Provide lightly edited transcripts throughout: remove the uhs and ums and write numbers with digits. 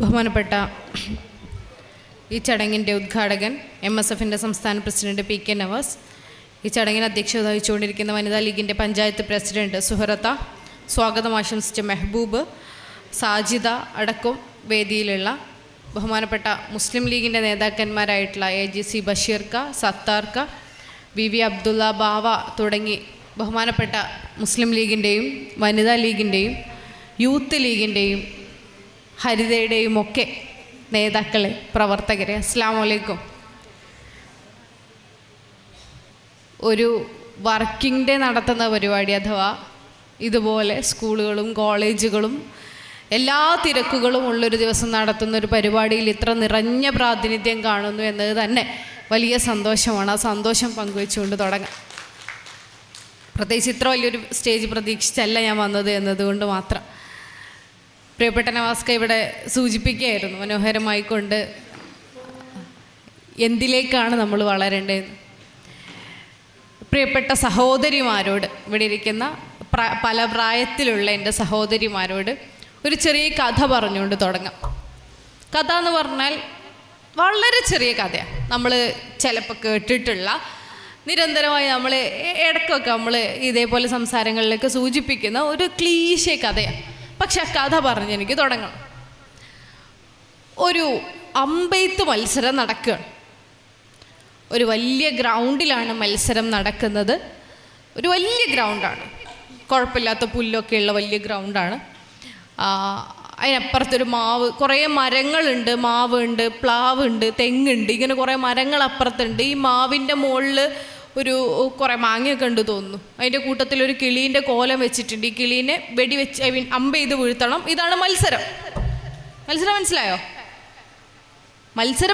ബഹുമാനപ്പെട്ട ഈ ചടങ്ങിൻ്റെ ഉദ്ഘാടകൻ MSFൻ്റെ സംസ്ഥാന പ്രസിഡന്റ് PK നവാസ്, ഈ ചടങ്ങിന് അധ്യക്ഷത വഹിച്ചുകൊണ്ടിരിക്കുന്ന വനിതാ ലീഗിൻ്റെ പഞ്ചായത്ത് പ്രസിഡന്റ് സുഹറത്ത, സ്വാഗതം ആശംസിച്ച മെഹബൂബ്, സാജിദ അടക്കം വേദിയിലുള്ള ബഹുമാനപ്പെട്ട മുസ്ലിം ലീഗിൻ്റെ നേതാക്കന്മാരായിട്ടുള്ള AGC ബഷീർക്ക, സത്താർക്ക, VV അബ്ദുള്ള ബാവ തുടങ്ങി ബഹുമാനപ്പെട്ട മുസ്ലിം ലീഗിൻ്റെയും വനിതാ ലീഗിൻ്റെയും യൂത്ത് ലീഗിൻ്റെയും ഹരിതയുടെയും ഒക്കെ നേതാക്കളെ, പ്രവർത്തകരെ, അസ്സലാമു അലൈക്കും. ഒരു വർക്കിംഗ് ഡേ നടത്തുന്ന പരിപാടി അഥവാ ഇതുപോലെ സ്കൂളുകളും കോളേജുകളും എല്ലാ തിരക്കുകളും ഉള്ളൊരു ദിവസം നടത്തുന്ന ഒരു പരിപാടിയിൽ ഇത്ര നിറഞ്ഞ പ്രാതിനിധ്യം കാണുന്നു എന്നത് തന്നെ വലിയ സന്തോഷമാണ്. ആ സന്തോഷം പങ്കുവെച്ചുകൊണ്ട് തുടങ്ങാം. പ്രത്യേകിച്ച് ഇത്ര വലിയൊരു സ്റ്റേജ് പ്രതീക്ഷിച്ചല്ല ഞാൻ വന്നത് എന്നതുകൊണ്ട് മാത്രം. പ്രിയപ്പെട്ട നവാസ്ക ഇവിടെ സൂചിപ്പിക്കുകയായിരുന്നു മനോഹരമായിക്കൊണ്ട് എന്തിലേക്കാണ് നമ്മൾ വളരേണ്ടതെന്ന്. പ്രിയപ്പെട്ട സഹോദരിമാരോട്, ഇവിടെ ഇരിക്കുന്ന പല പ്രായത്തിലുള്ള എൻ്റെ സഹോദരിമാരോട് ഒരു ചെറിയ കഥ പറഞ്ഞുകൊണ്ട് തുടങ്ങാം. കഥ എന്ന് പറഞ്ഞാൽ വളരെ ചെറിയ കഥയാണ്. നമ്മൾ ചിലപ്പോൾ കേട്ടിട്ടുള്ള, നിരന്തരമായി നമ്മൾ ഇടയ്ക്കൊക്കെ നമ്മൾ ഇതേപോലെ സംസാരങ്ങളിലൊക്കെ സൂചിപ്പിക്കുന്ന ഒരു ക്ലീശേ കഥയാണ്. പക്ഷെ ആ കഥ പറഞ്ഞ് എനിക്ക് തുടങ്ങണം. ഒരു അമ്പെയ്ത്ത് മത്സരം നടക്കുകയാണ്. ഒരു വലിയ ഗ്രൗണ്ടിലാണ് മത്സരം നടക്കുന്നത്. ഒരു വലിയ ഗ്രൗണ്ടാണ്, കുഴപ്പമില്ലാത്ത പുല്ലൊക്കെയുള്ള വലിയ ഗ്രൗണ്ടാണ്. അതിനപ്പുറത്തൊരു കുറേ മരങ്ങളുണ്ട്, മാവുണ്ട്, പ്ലാവുണ്ട്, തെങ്ങുണ്ട്, ഇങ്ങനെ കുറേ മരങ്ങൾ അപ്പുറത്തുണ്ട്. ഈ മാവിൻ്റെ മുകളിൽ കുറേ മാങ്ങയൊക്കെ ഉണ്ട് തോന്നുന്നു. അതിൻ്റെ കൂട്ടത്തിലൊരു കിളീൻ്റെ കോലം വെച്ചിട്ടുണ്ട്. ഈ കിളീനെ വെടിവെച്ച് അമ്പ് ചെയ്ത് വീഴ്ത്തണം. ഇതാണ് മത്സരം. മത്സരം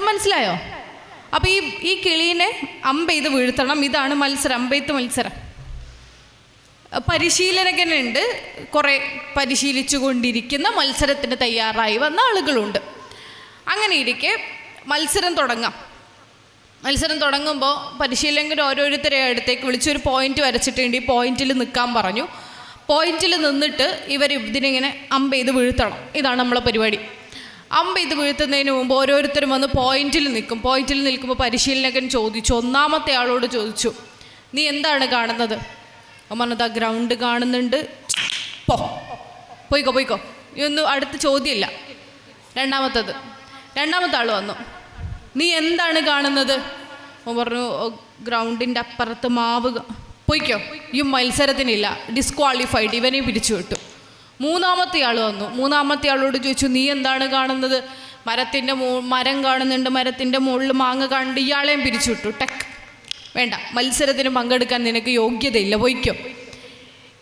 മനസ്സിലായോ? അപ്പോൾ ഈ കിളീനെ അമ്പ് ചെയ്ത് വീഴ്ത്തണം. ഇതാണ് മത്സരം, അമ്പെയ്ത്ത് മത്സരം. പരിശീലകനുണ്ട്, കുറേ പരിശീലിച്ചു കൊണ്ടിരിക്കുന്ന, മത്സരത്തിന് തയ്യാറായി വന്ന ആളുകളുണ്ട്. അങ്ങനെ ഇരിക്കെ മത്സരം തുടങ്ങുമ്പോൾ പരിശീലകൻ ഓരോരുത്തരെ അടുത്തേക്ക് വിളിച്ചൊരു പോയിന്റ് വരച്ചിട്ടുണ്ട്. ഈ പോയിന്റിൽ നിൽക്കാൻ പറഞ്ഞു. പോയിന്റിൽ നിന്നിട്ട് ഇതിനിങ്ങനെ അമ്പ് ചെയ്ത് വീഴ്ത്തണം. ഇതാണ് നമ്മളെ പരിപാടി. അമ്പ് ചെയ്ത് വീഴ്ത്തുന്നതിന് മുമ്പ് ഓരോരുത്തരും വന്ന് പോയിന്റിൽ നിൽക്കും. പോയിന്റിൽ നിൽക്കുമ്പോൾ പരിശീലകൻ ചോദിച്ചു, ഒന്നാമത്തെ ആളോട് ചോദിച്ചു, നീ എന്താണ് കാണുന്നത്? പറഞ്ഞത്, ആ ഗ്രൗണ്ട് കാണുന്നുണ്ട്, പോയിക്കോ. ഇതൊന്നും അടുത്ത ചോദ്യമില്ല. രണ്ടാമത്തെ ആൾ വന്നു, നീ എന്താണ് കാണുന്നത്? പറഞ്ഞു, ഗ്രൗണ്ടിൻ്റെ അപ്പുറത്ത് മാവ്. പോയിക്കോ, ഈ മത്സരത്തിനില്ല, ഡിസ്ക്വാളിഫൈഡ്, ഇവനെ പിരിച്ചു വിട്ടു. മൂന്നാമത്തെ ആൾ വന്നു. മൂന്നാമത്തെ ആളോട് ചോദിച്ചു, നീ എന്താണ് കാണുന്നത്? മരം കാണുന്നുണ്ട്, മരത്തിൻ്റെ മുകളിൽ മാങ്ങ കാണുന്നുണ്ട്, ഇയാളെയും പിരിച്ചു വിട്ടു. വേണ്ട, മത്സരത്തിന് പങ്കെടുക്കാൻ നിനക്ക് യോഗ്യതയില്ല, പോയിക്കോ.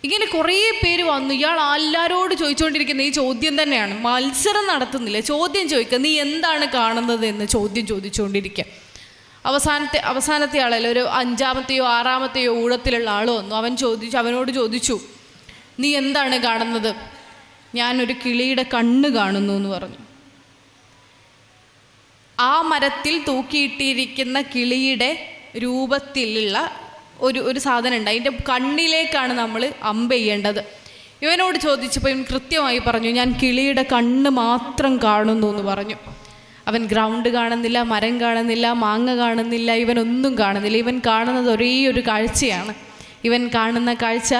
ഇങ്ങനെ കുറേ പേര് വന്നു. ഇയാൾ എല്ലാവരോട് ചോദിച്ചുകൊണ്ടിരിക്കുന്ന ഈ ചോദ്യം തന്നെയാണ്. മത്സരം നടത്തുന്നില്ല, ചോദ്യം ചോദിക്കുക, നീ എന്താണ് കാണുന്നത് എന്ന് ചോദ്യം ചോദിച്ചുകൊണ്ടിരിക്കുക. അവസാനത്തെ ആളല്ല, ഒരു 5-ാമത്തെയോ 6-ാമത്തെയോ ഊഴത്തിലുള്ള ആൾ വന്നു. അവനോട് ചോദിച്ചു, നീ എന്താണ് കാണുന്നത്? ഞാനൊരു കിളിയുടെ കണ്ണ് കാണുന്നു എന്ന് പറഞ്ഞു. ആ മരത്തിൽ തൂക്കിയിട്ടിരിക്കുന്ന കിളിയുടെ രൂപത്തിലുള്ള ഒരു സാധനം ഉണ്ട്. അതിൻ്റെ കണ്ണിലേക്കാണ് നമ്മൾ അമ്പ് ചെയ്യേണ്ടത്. ഇവനോട് ചോദിച്ചപ്പോൾ ഇവൻ കൃത്യമായി പറഞ്ഞു, ഞാൻ കിളിയുടെ കണ്ണ് മാത്രം കാണുന്നു എന്ന് പറഞ്ഞു. അവൻ ഗ്രൗണ്ട് കാണുന്നില്ല, മരം കാണുന്നില്ല, മാങ്ങ കാണുന്നില്ല, ഇവനൊന്നും കാണുന്നില്ല. ഇവൻ കാണുന്നത് ഒരേ ഒരു കാഴ്ചയാണ്. ഇവൻ കാണുന്ന കാഴ്ച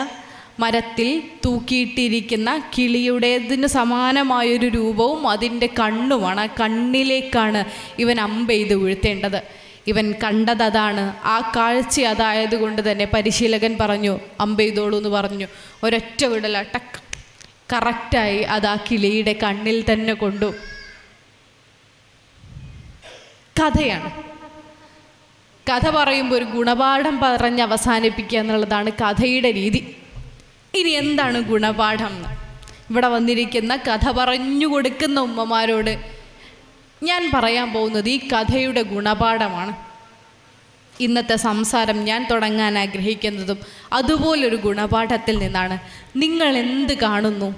മരത്തിൽ തൂക്കിയിട്ടിരിക്കുന്ന കിളിയുടേതിന് സമാനമായൊരു രൂപവും അതിൻ്റെ കണ്ണുമാണ്. ആ കണ്ണിലേക്കാണ് ഇവൻ അമ്പ് ചെയ്ത് വീഴ്ത്തേണ്ടത്. ഇവൻ കണ്ടത് അതാണ്. ആ കാഴ്ച അതായതുകൊണ്ട് തന്നെ പരിശീലകൻ പറഞ്ഞു, അമ്പ് ചെയ്തോളൂ എന്ന് പറഞ്ഞു. ഒരൊറ്റ വിടല, കറക്റ്റായി അത് ആ കിളിയുടെ കണ്ണിൽ തന്നെ കൊണ്ടു. കഥയാണ്. കഥ പറയുമ്പോൾ ഒരു ഗുണപാഠം പറഞ്ഞ് അവസാനിപ്പിക്കുക എന്നുള്ളതാണ് കഥയുടെ രീതി. ഇനി എന്താണ് ഗുണപാഠം എന്ന് ഇവിടെ വന്നിരിക്കുന്ന കഥ പറഞ്ഞു കൊടുക്കുന്ന ഉമ്മമാരോട് ഞാൻ പറയാൻ പോകുന്നത് ഈ കഥയുടെ ഗുണപാഠമാണ്. ഇന്നത്തെ സംസാരം ഞാൻ തുടങ്ങാൻ ആഗ്രഹിക്കുന്നതും അതുപോലൊരു ഗുണപാഠത്തിൽ നിന്നാണ്. നിങ്ങൾ എന്ത് കാണുന്നു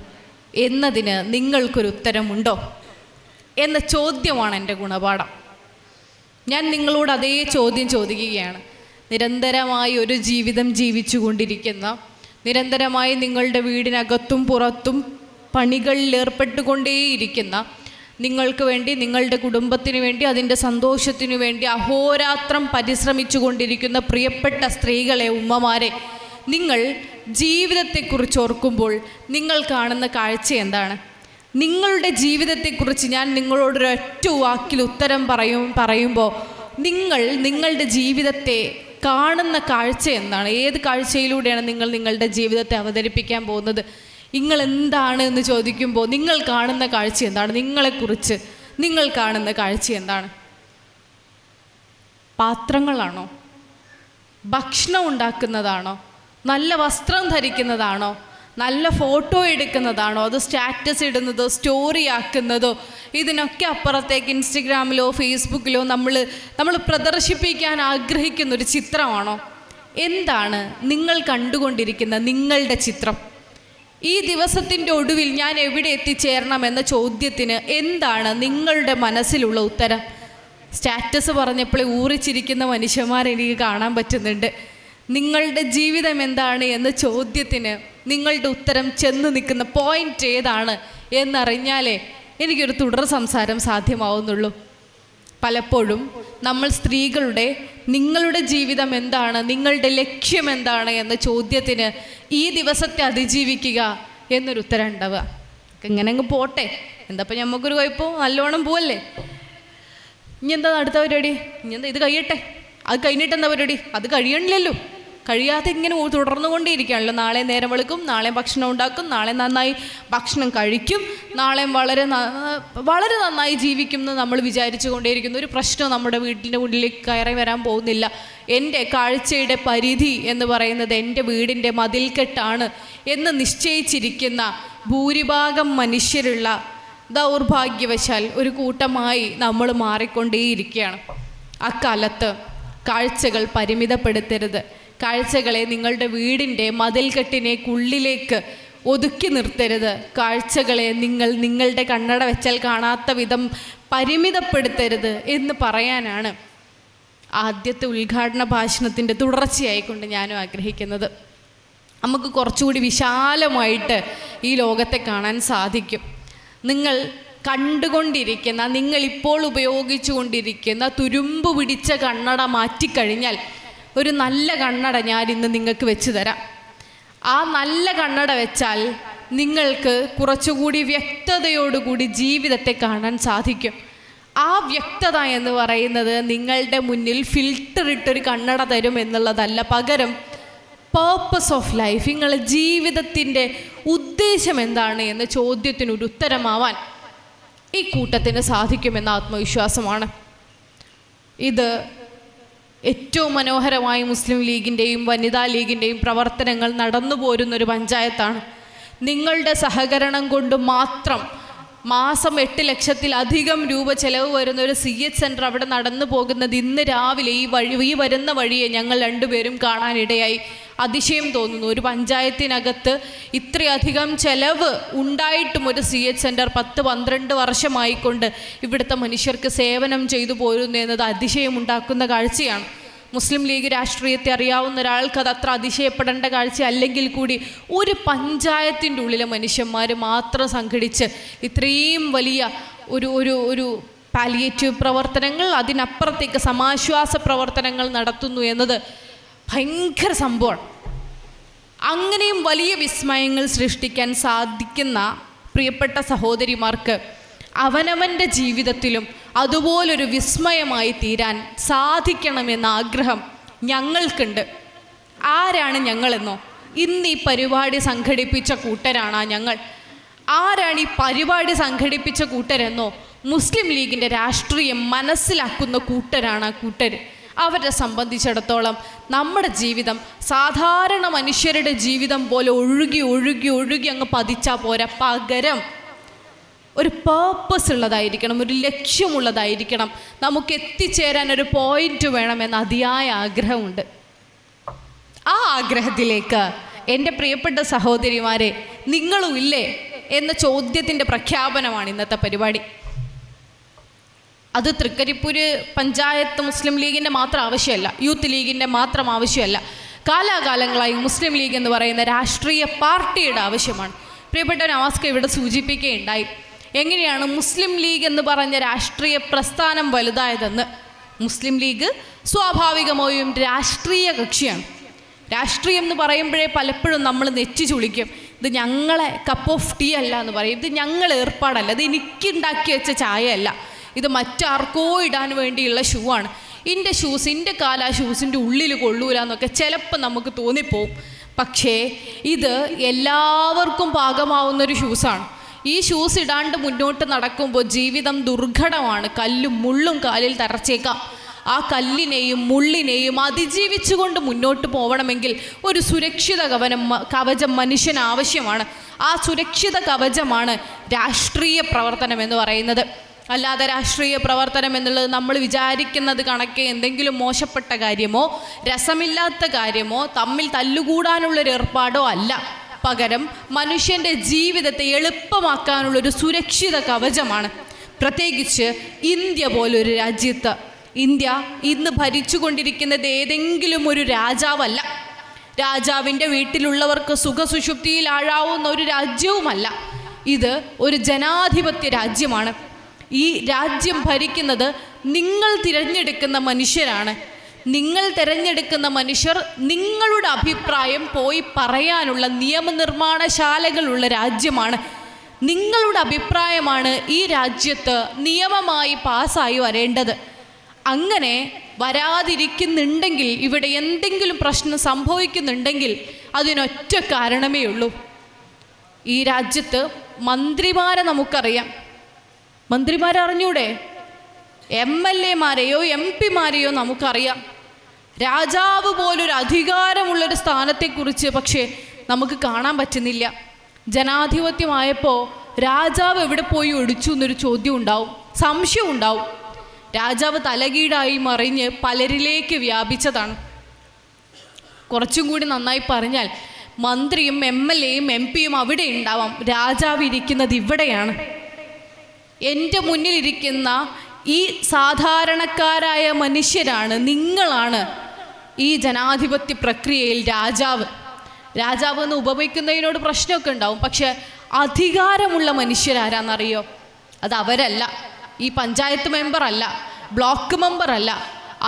എന്നതിന് നിങ്ങൾക്കൊരു ഉത്തരമുണ്ടോ എന്ന ചോദ്യമാണ് എൻ്റെ ഗുണപാഠം. ഞാൻ നിങ്ങളോട് അതേ ചോദ്യം ചോദിക്കുകയാണ്. നിരന്തരമായി ഒരു ജീവിതം ജീവിച്ചു കൊണ്ടിരിക്കുന്ന, നിരന്തരമായി നിങ്ങളുടെ വീടിനകത്തും പുറത്തും പണികളിൽ ഏർപ്പെട്ടുകൊണ്ടേയിരിക്കുന്ന, നിങ്ങൾക്ക് വേണ്ടി, നിങ്ങളുടെ കുടുംബത്തിന് വേണ്ടി, അതിൻ്റെ സന്തോഷത്തിനു വേണ്ടി അഹോരാത്രം പരിശ്രമിച്ചു കൊണ്ടിരിക്കുന്ന പ്രിയപ്പെട്ട സ്ത്രീകളെ, ഉമ്മമാരെ, നിങ്ങൾ ജീവിതത്തെക്കുറിച്ച് ഓർക്കുമ്പോൾ നിങ്ങൾ കാണുന്ന കാഴ്ച എന്താണ്? നിങ്ങളുടെ ജീവിതത്തെക്കുറിച്ച് ഞാൻ നിങ്ങളോടൊരൊറ്റ വാക്കിൽ ഉത്തരം പറയുമ്പോൾ നിങ്ങൾ നിങ്ങളുടെ ജീവിതത്തെ കാണുന്ന കാഴ്ച എന്താണ്? ഏത് കാഴ്ചയിലൂടെയാണ് നിങ്ങൾ നിങ്ങളുടെ ജീവിതത്തെ അവതരിപ്പിക്കാൻ പോകുന്നത്? നിങ്ങൾ എന്താണ് എന്ന് ചോദിക്കുമ്പോൾ നിങ്ങൾ കാണുന്ന കാഴ്ച എന്താണ്? നിങ്ങളെക്കുറിച്ച് നിങ്ങൾ കാണുന്ന കാഴ്ച എന്താണ്? പാത്രങ്ങളാണോ? ഭക്ഷണം ഉണ്ടാക്കുന്നതാണോ? നല്ല വസ്ത്രം ധരിക്കുന്നതാണോ? നല്ല ഫോട്ടോ എടുക്കുന്നതാണോ? അത് സ്റ്റാറ്റസ് ഇടുന്നതോ സ്റ്റോറി ആക്കുന്നതോ? ഇതിനൊക്കെ അപ്പുറത്തേക്ക് ഇൻസ്റ്റഗ്രാമിലോ ഫേസ്ബുക്കിലോ നമ്മൾ പ്രദർശിപ്പിക്കാൻ ആഗ്രഹിക്കുന്ന ഒരു ചിത്രമാണോ? എന്താണ് നിങ്ങൾ കണ്ടുകൊണ്ടിരിക്കുന്ന നിങ്ങളുടെ ചിത്രം? ഈ ദിവസത്തിൻ്റെ ഒടുവിൽ ഞാൻ എവിടെ എത്തിച്ചേരണം എന്ന ചോദ്യത്തിന് എന്താണ് നിങ്ങളുടെ മനസ്സിലുള്ള ഉത്തരം? സ്റ്റാറ്റസ് പറഞ്ഞപ്പോഴേ ഊറിച്ചിരിക്കുന്ന മനുഷ്യന്മാരെ എനിക്ക് കാണാൻ പറ്റുന്നുണ്ട്. നിങ്ങളുടെ ജീവിതം എന്താണ് എന്ന ചോദ്യത്തിന് നിങ്ങളുടെ ഉത്തരം ചെന്ന് നിൽക്കുന്ന പോയിൻ്റ് ഏതാണ് എന്നറിഞ്ഞാലേ എനിക്കൊരു തുടർ സംസാരം സാധ്യമാവുന്നുള്ളൂ. പലപ്പോഴും നമ്മൾ സ്ത്രീകളുടെ നിങ്ങളുടെ ജീവിതം എന്താണ്, നിങ്ങളുടെ ലക്ഷ്യം എന്താണ് എന്ന ചോദ്യത്തിന് ഈ ദിവസത്തെ അതിജീവിക്കുക എന്നൊരു ഉത്തരം ഉണ്ടാവുക. ഇങ്ങനെ അങ്ങ് പോട്ടെ, എന്താപ്പം നമുക്കൊരു കുഴപ്പം, നല്ലോണം പോവല്ലേ, ഇനി എന്താ അടുത്ത പരിപാടി, ഇനി എന്താ ഇത് കഴിയട്ടെ, അത് കഴിഞ്ഞിട്ട് എന്താ പരിപാടി, അത് കഴിയണില്ലല്ലോ, കഴിയാതെ ഇങ്ങനെ തുടർന്നുകൊണ്ടേയിരിക്കുകയാണല്ലോ. നാളെ നേരം വെളുക്കും, നാളെ ഭക്ഷണം ഉണ്ടാക്കും, നാളെ നന്നായി ഭക്ഷണം കഴിക്കും, നാളെ വളരെ നന്നായി ജീവിക്കും എന്ന് നമ്മൾ വിചാരിച്ചു കൊണ്ടേയിരിക്കുന്നു. ഒരു പ്രശ്നം നമ്മുടെ വീട്ടിൻ്റെ ഉള്ളിലേക്ക് കയറി വരാൻ പോകുന്നില്ല. എൻ്റെ കാഴ്ചയുടെ പരിധി എന്ന് പറയുന്നത് എൻ്റെ വീടിൻ്റെ മതിൽക്കെട്ടാണ് എന്ന് നിശ്ചയിച്ചിരിക്കുന്ന ഭൂരിഭാഗം മനുഷ്യരുള്ള ദൗർഭാഗ്യവശാൽ ഒരു കൂട്ടമായി നമ്മൾ മാറിക്കൊണ്ടേയിരിക്കുകയാണ്. അക്കാലത്ത് കാഴ്ചകൾ പരിമിതപ്പെടുത്തരുത്. കാഴ്ചകളെ നിങ്ങളുടെ വീടിൻ്റെ മതിൽക്കെട്ടിനേക്കുള്ളിലേക്ക് ഒതുക്കി നിർത്തരുത്. കാഴ്ചകളെ നിങ്ങളുടെ കണ്ണട വെച്ചാൽ കാണാത്ത വിധം പരിമിതപ്പെടുത്തരുത് എന്ന് പറയാനാണ് ആദ്യത്തെ ഉദ്ഘാടന ഭാഷണത്തിൻ്റെ തുടർച്ചയായിക്കൊണ്ട് ഞാനും ആഗ്രഹിക്കുന്നത്. നമുക്ക് കുറച്ചുകൂടി വിശാലമായിട്ട് ഈ ലോകത്തെ കാണാൻ സാധിക്കും. നിങ്ങൾ കണ്ടുകൊണ്ടിരിക്കുന്ന, നിങ്ങളിപ്പോൾ ഉപയോഗിച്ചു കൊണ്ടിരിക്കുന്ന തുരുമ്പ് പിടിച്ച കണ്ണട മാറ്റിക്കഴിഞ്ഞാൽ ഒരു നല്ല കണ്ണട ഞാൻ ഇന്ന് നിങ്ങൾക്ക് വെച്ച് തരാം. ആ നല്ല കണ്ണട വെച്ചാൽ നിങ്ങൾക്ക് കുറച്ചുകൂടി വ്യക്തതയോടുകൂടി ജീവിതത്തെ കാണാൻ സാധിക്കും. ആ വ്യക്തത എന്ന് പറയുന്നത് നിങ്ങളുടെ മുന്നിൽ ഫിൽറ്റർ ഇട്ടൊരു കണ്ണട തരും എന്നുള്ളതല്ല, പകരം പേർപ്പസ് ഓഫ് ലൈഫ്, നിങ്ങളുടെ ജീവിതത്തിൻ്റെ ഉദ്ദേശം എന്താണ് എന്ന ചോദ്യത്തിനൊരു ഉത്തരമാവാൻ ഈ കൂട്ടത്തിന് സാധിക്കുമെന്ന ആത്മവിശ്വാസമാണ്. ഇത് ഏറ്റവും മനോഹരമായി മുസ്ലിം ലീഗിൻ്റെയും വനിതാ ലീഗിൻ്റെയും പ്രവർത്തനങ്ങൾ നടന്നു പോരുന്നൊരു പഞ്ചായത്താണ്. നിങ്ങളുടെ സഹകരണം കൊണ്ട് മാത്രം മാസം 8 ലക്ഷത്തിലധികം രൂപ ചെലവ് വരുന്ന ഒരു CH സെൻറ്റർ അവിടെ നടന്നു പോകുന്നത് ഇന്ന് രാവിലെ ഈ വരുന്ന വഴിയെ ഞങ്ങൾ രണ്ടുപേരും കാണാനിടയായി. അതിശയം തോന്നുന്നു. ഒരു പഞ്ചായത്തിനകത്ത് ഇത്രയധികം ചെലവ് ഉണ്ടായിട്ടും ഒരു CH സെൻറ്റർ 10-12 വർഷമായിക്കൊണ്ട് ഇവിടുത്തെ മനുഷ്യർക്ക് സേവനം ചെയ്തു പോരുന്നു എന്നത് അതിശയമുണ്ടാക്കുന്ന കാഴ്ചയാണ്. മുസ്ലിം ലീഗ് രാഷ്ട്രീയത്തെ അറിയാവുന്ന ഒരാൾക്ക് അത് അത്ര അതിശയപ്പെടേണ്ട കാഴ്ച അല്ലെങ്കിൽ കൂടി ഒരു പഞ്ചായത്തിൻ്റെ ഉള്ളിലെ മനുഷ്യന്മാർ മാത്രം സംഘടിച്ച് ഇത്രയും വലിയ ഒരു പാലിയേറ്റീവ് പ്രവർത്തനങ്ങൾ, അതിനപ്പുറത്തേക്ക് സമാശ്വാസ പ്രവർത്തനങ്ങൾ നടത്തുന്നു എന്നത് ഭയങ്കര സംഭവമാണ്. അങ്ങനെയും വലിയ വിസ്മയങ്ങൾ സൃഷ്ടിക്കാൻ സാധിക്കുന്ന പ്രിയപ്പെട്ട സഹോദരിമാർക്ക് അവനവൻ്റെ ജീവിതത്തിലും അതുപോലൊരു വിസ്മയമായി തീരാൻ സാധിക്കണമെന്ന ആഗ്രഹം ഞങ്ങൾക്കുണ്ട്. ആരാണ് ഞങ്ങളെന്നോ? ഇന്ന് ഈ പരിപാടി സംഘടിപ്പിച്ച കൂട്ടരാണ് ഞങ്ങൾ. ആരാണ് ഈ പരിപാടി സംഘടിപ്പിച്ച കൂട്ടരെന്നോ? മുസ്ലിം ലീഗിൻ്റെ രാഷ്ട്രീയം മനസ്സിലാക്കുന്ന കൂട്ടരാണ് ആ കൂട്ടർ. അവരെ സംബന്ധിച്ചിടത്തോളം നമ്മുടെ ജീവിതം സാധാരണ മനുഷ്യരുടെ ജീവിതം പോലെ ഒഴുകി ഒഴുകി ഒഴുകി അങ്ങ് പതിച്ചാൽ പോരാ, പകരം ഒരു പേർപ്പസ് ഉള്ളതായിരിക്കണം, ഒരു ലക്ഷ്യമുള്ളതായിരിക്കണം. നമുക്ക് എത്തിച്ചേരാൻ ഒരു പോയിന്റ് വേണമെന്ന് അതിയായ ആഗ്രഹമുണ്ട്. ആ ആഗ്രഹത്തിലേക്ക് എൻ്റെ പ്രിയപ്പെട്ട സഹോദരിമാരെ നിങ്ങളും ഇല്ലേ എന്ന ചോദ്യത്തിൻ്റെ പ്രഖ്യാപനമാണ് ഇന്നത്തെ പരിപാടി. അത് തൃക്കരിപ്പൂര് പഞ്ചായത്ത് മുസ്ലിം ലീഗിൻ്റെ മാത്രം ആവശ്യമല്ല, യൂത്ത് ലീഗിൻ്റെ മാത്രം ആവശ്യമല്ല. കാലാകാലങ്ങളായി മുസ്ലിം ലീഗ് എന്ന് പറയുന്ന രാഷ്ട്രീയ പാർട്ടിയുടെ ആവശ്യമാണ്. പ്രിയപ്പെട്ട നവാസ്ക ഇവിടെ സൂചിപ്പിക്കുകയുണ്ടായി, എങ്ങനെയാണ് മുസ്ലിം ലീഗ് എന്ന് പറഞ്ഞ രാഷ്ട്രീയ പ്രസ്ഥാനം വലുതായതെന്ന്. മുസ്ലിം ലീഗ് സ്വാഭാവികമായും രാഷ്ട്രീയ കക്ഷിയാണ്. രാഷ്ട്രീയം എന്ന് പറയുമ്പോഴേ പലപ്പോഴും നമ്മൾ നെറ്റി ചുളിക്കും. ഇത് ഞങ്ങളെ കപ്പ് ഓഫ് ടീ അല്ല എന്ന് പറയും. ഇത് ഞങ്ങൾ ഏർപ്പാടല്ല, ഇത് എനിക്കുണ്ടാക്കി വെച്ച ചായ അല്ല, ഇത് മറ്റാർക്കോ ഇടാൻ വേണ്ടിയുള്ള ഷൂ ആണ്. എൻ്റെ ഷൂസ്, എൻ്റെ കാല ആ ഷൂസിൻ്റെ ഉള്ളിൽ കൊള്ളൂല എന്നൊക്കെ ചിലപ്പോൾ നമുക്ക് തോന്നിപ്പോവും. പക്ഷേ ഇത് എല്ലാവർക്കും പാകമാവുന്നൊരു ഷൂസാണ്. ഈ ഷൂസ് ഇടാണ്ട് മുന്നോട്ട് നടക്കുമ്പോൾ ജീവിതം ദുർഘടമാണ്. കല്ലും മുള്ളും കാലിൽ തറച്ചേക്കാം. ആ കല്ലിനെയും മുള്ളിനെയും അതിജീവിച്ചുകൊണ്ട് മുന്നോട്ട് പോകണമെങ്കിൽ ഒരു സുരക്ഷിത കവചം മനുഷ്യന് ആവശ്യമാണ്. ആ സുരക്ഷിത കവചമാണ് രാഷ്ട്രീയ പ്രവർത്തനം എന്ന് പറയുന്നത്. അല്ലാതെ രാഷ്ട്രീയ പ്രവർത്തനം എന്നുള്ളത് നമ്മൾ വിചാരിക്കുന്നത് കണക്കെ എന്തെങ്കിലും മോശപ്പെട്ട കാര്യമോ രസമില്ലാത്ത കാര്യമോ തമ്മിൽ തല്ലുകൂടാനുള്ളൊരു ഏർപ്പാടോ അല്ല. പകരം മനുഷ്യൻ്റെ ജീവിതത്തെ എളുപ്പമാക്കാനുള്ളൊരു സുരക്ഷിത കവചമാണ്. പ്രത്യേകിച്ച് ഇന്ത്യ പോലൊരു രാജ്യത്ത്. ഇന്ത്യ ഇന്ന് ഭരിച്ചുകൊണ്ടിരിക്കുന്നത് ഏതെങ്കിലും ഒരു രാജാവല്ല. രാജാവിൻ്റെ വീട്ടിലുള്ളവർക്ക് സുഖസുഷുപ്തിയിൽ ആഴാവുന്ന ഒരു രാജ്യവുമല്ല. ഇത് ഒരു ജനാധിപത്യ രാജ്യമാണ്. ഈ രാജ്യം ഭരിക്കുന്നത് നിങ്ങൾ തിരഞ്ഞെടുക്കുന്ന മനുഷ്യരാണ്. നിങ്ങൾ തിരഞ്ഞെടുക്കുന്ന മനുഷ്യർ നിങ്ങളുടെ അഭിപ്രായം പോയി പറയാനുള്ള നിയമനിർമ്മാണശാലകളുള്ള രാജ്യമാണ്. നിങ്ങളുടെ അഭിപ്രായമാണ് ഈ രാജ്യത്ത് നിയമമായി പാസ്സായി വരേണ്ടത്. അങ്ങനെ വരാതിരിക്കുന്നുണ്ടെങ്കിൽ, ഇവിടെ എന്തെങ്കിലും പ്രശ്നം സംഭവിക്കുന്നുണ്ടെങ്കിൽ അതിനൊറ്റ കാരണമേ ഉള്ളൂ. ഈ രാജ്യത്ത് മന്ത്രിമാരെ നമുക്കറിയാം. മന്ത്രിമാരെ അറിഞ്ഞൂടെ? MLA മാരെയോ MP മാരെയോ നമുക്കറിയാം. രാജാവ് പോലൊരു അധികാരമുള്ളൊരു സ്ഥാനത്തെക്കുറിച്ച് പക്ഷേ നമുക്ക് കാണാൻ പറ്റുന്നില്ല. ജനാധിപത്യമായപ്പോൾ രാജാവ് എവിടെ പോയി ഒടിച്ചു എന്നൊരു ചോദ്യം ഉണ്ടാവും, സംശയം ഉണ്ടാവും. രാജാവ് തലകീഴായി മറിഞ്ഞ് പലരിലേക്ക് വ്യാപിച്ചതാണ്. കുറച്ചും കൂടി നന്നായി പറഞ്ഞാൽ മന്ത്രിയും MLAയും MP യും അവിടെ ഉണ്ടാവാം, രാജാവ് ഇരിക്കുന്നത് ഇവിടെയാണ്. എൻ്റെ മുന്നിലിരിക്കുന്ന ഈ സാധാരണക്കാരായ മനുഷ്യരാണ്, നിങ്ങളാണ് ഈ ജനാധിപത്യ പ്രക്രിയയിൽ രാജാവ്. രാജാവ് എന്ന് ഉപമിക്കുന്നതിനോട് പ്രശ്നമൊക്കെ ഉണ്ടാവും. പക്ഷെ അധികാരമുള്ള മനുഷ്യരാരാന്നറിയോ? അത് അവരല്ല. ഈ പഞ്ചായത്ത് മെമ്പറല്ല, ബ്ലോക്ക് മെമ്പറല്ല.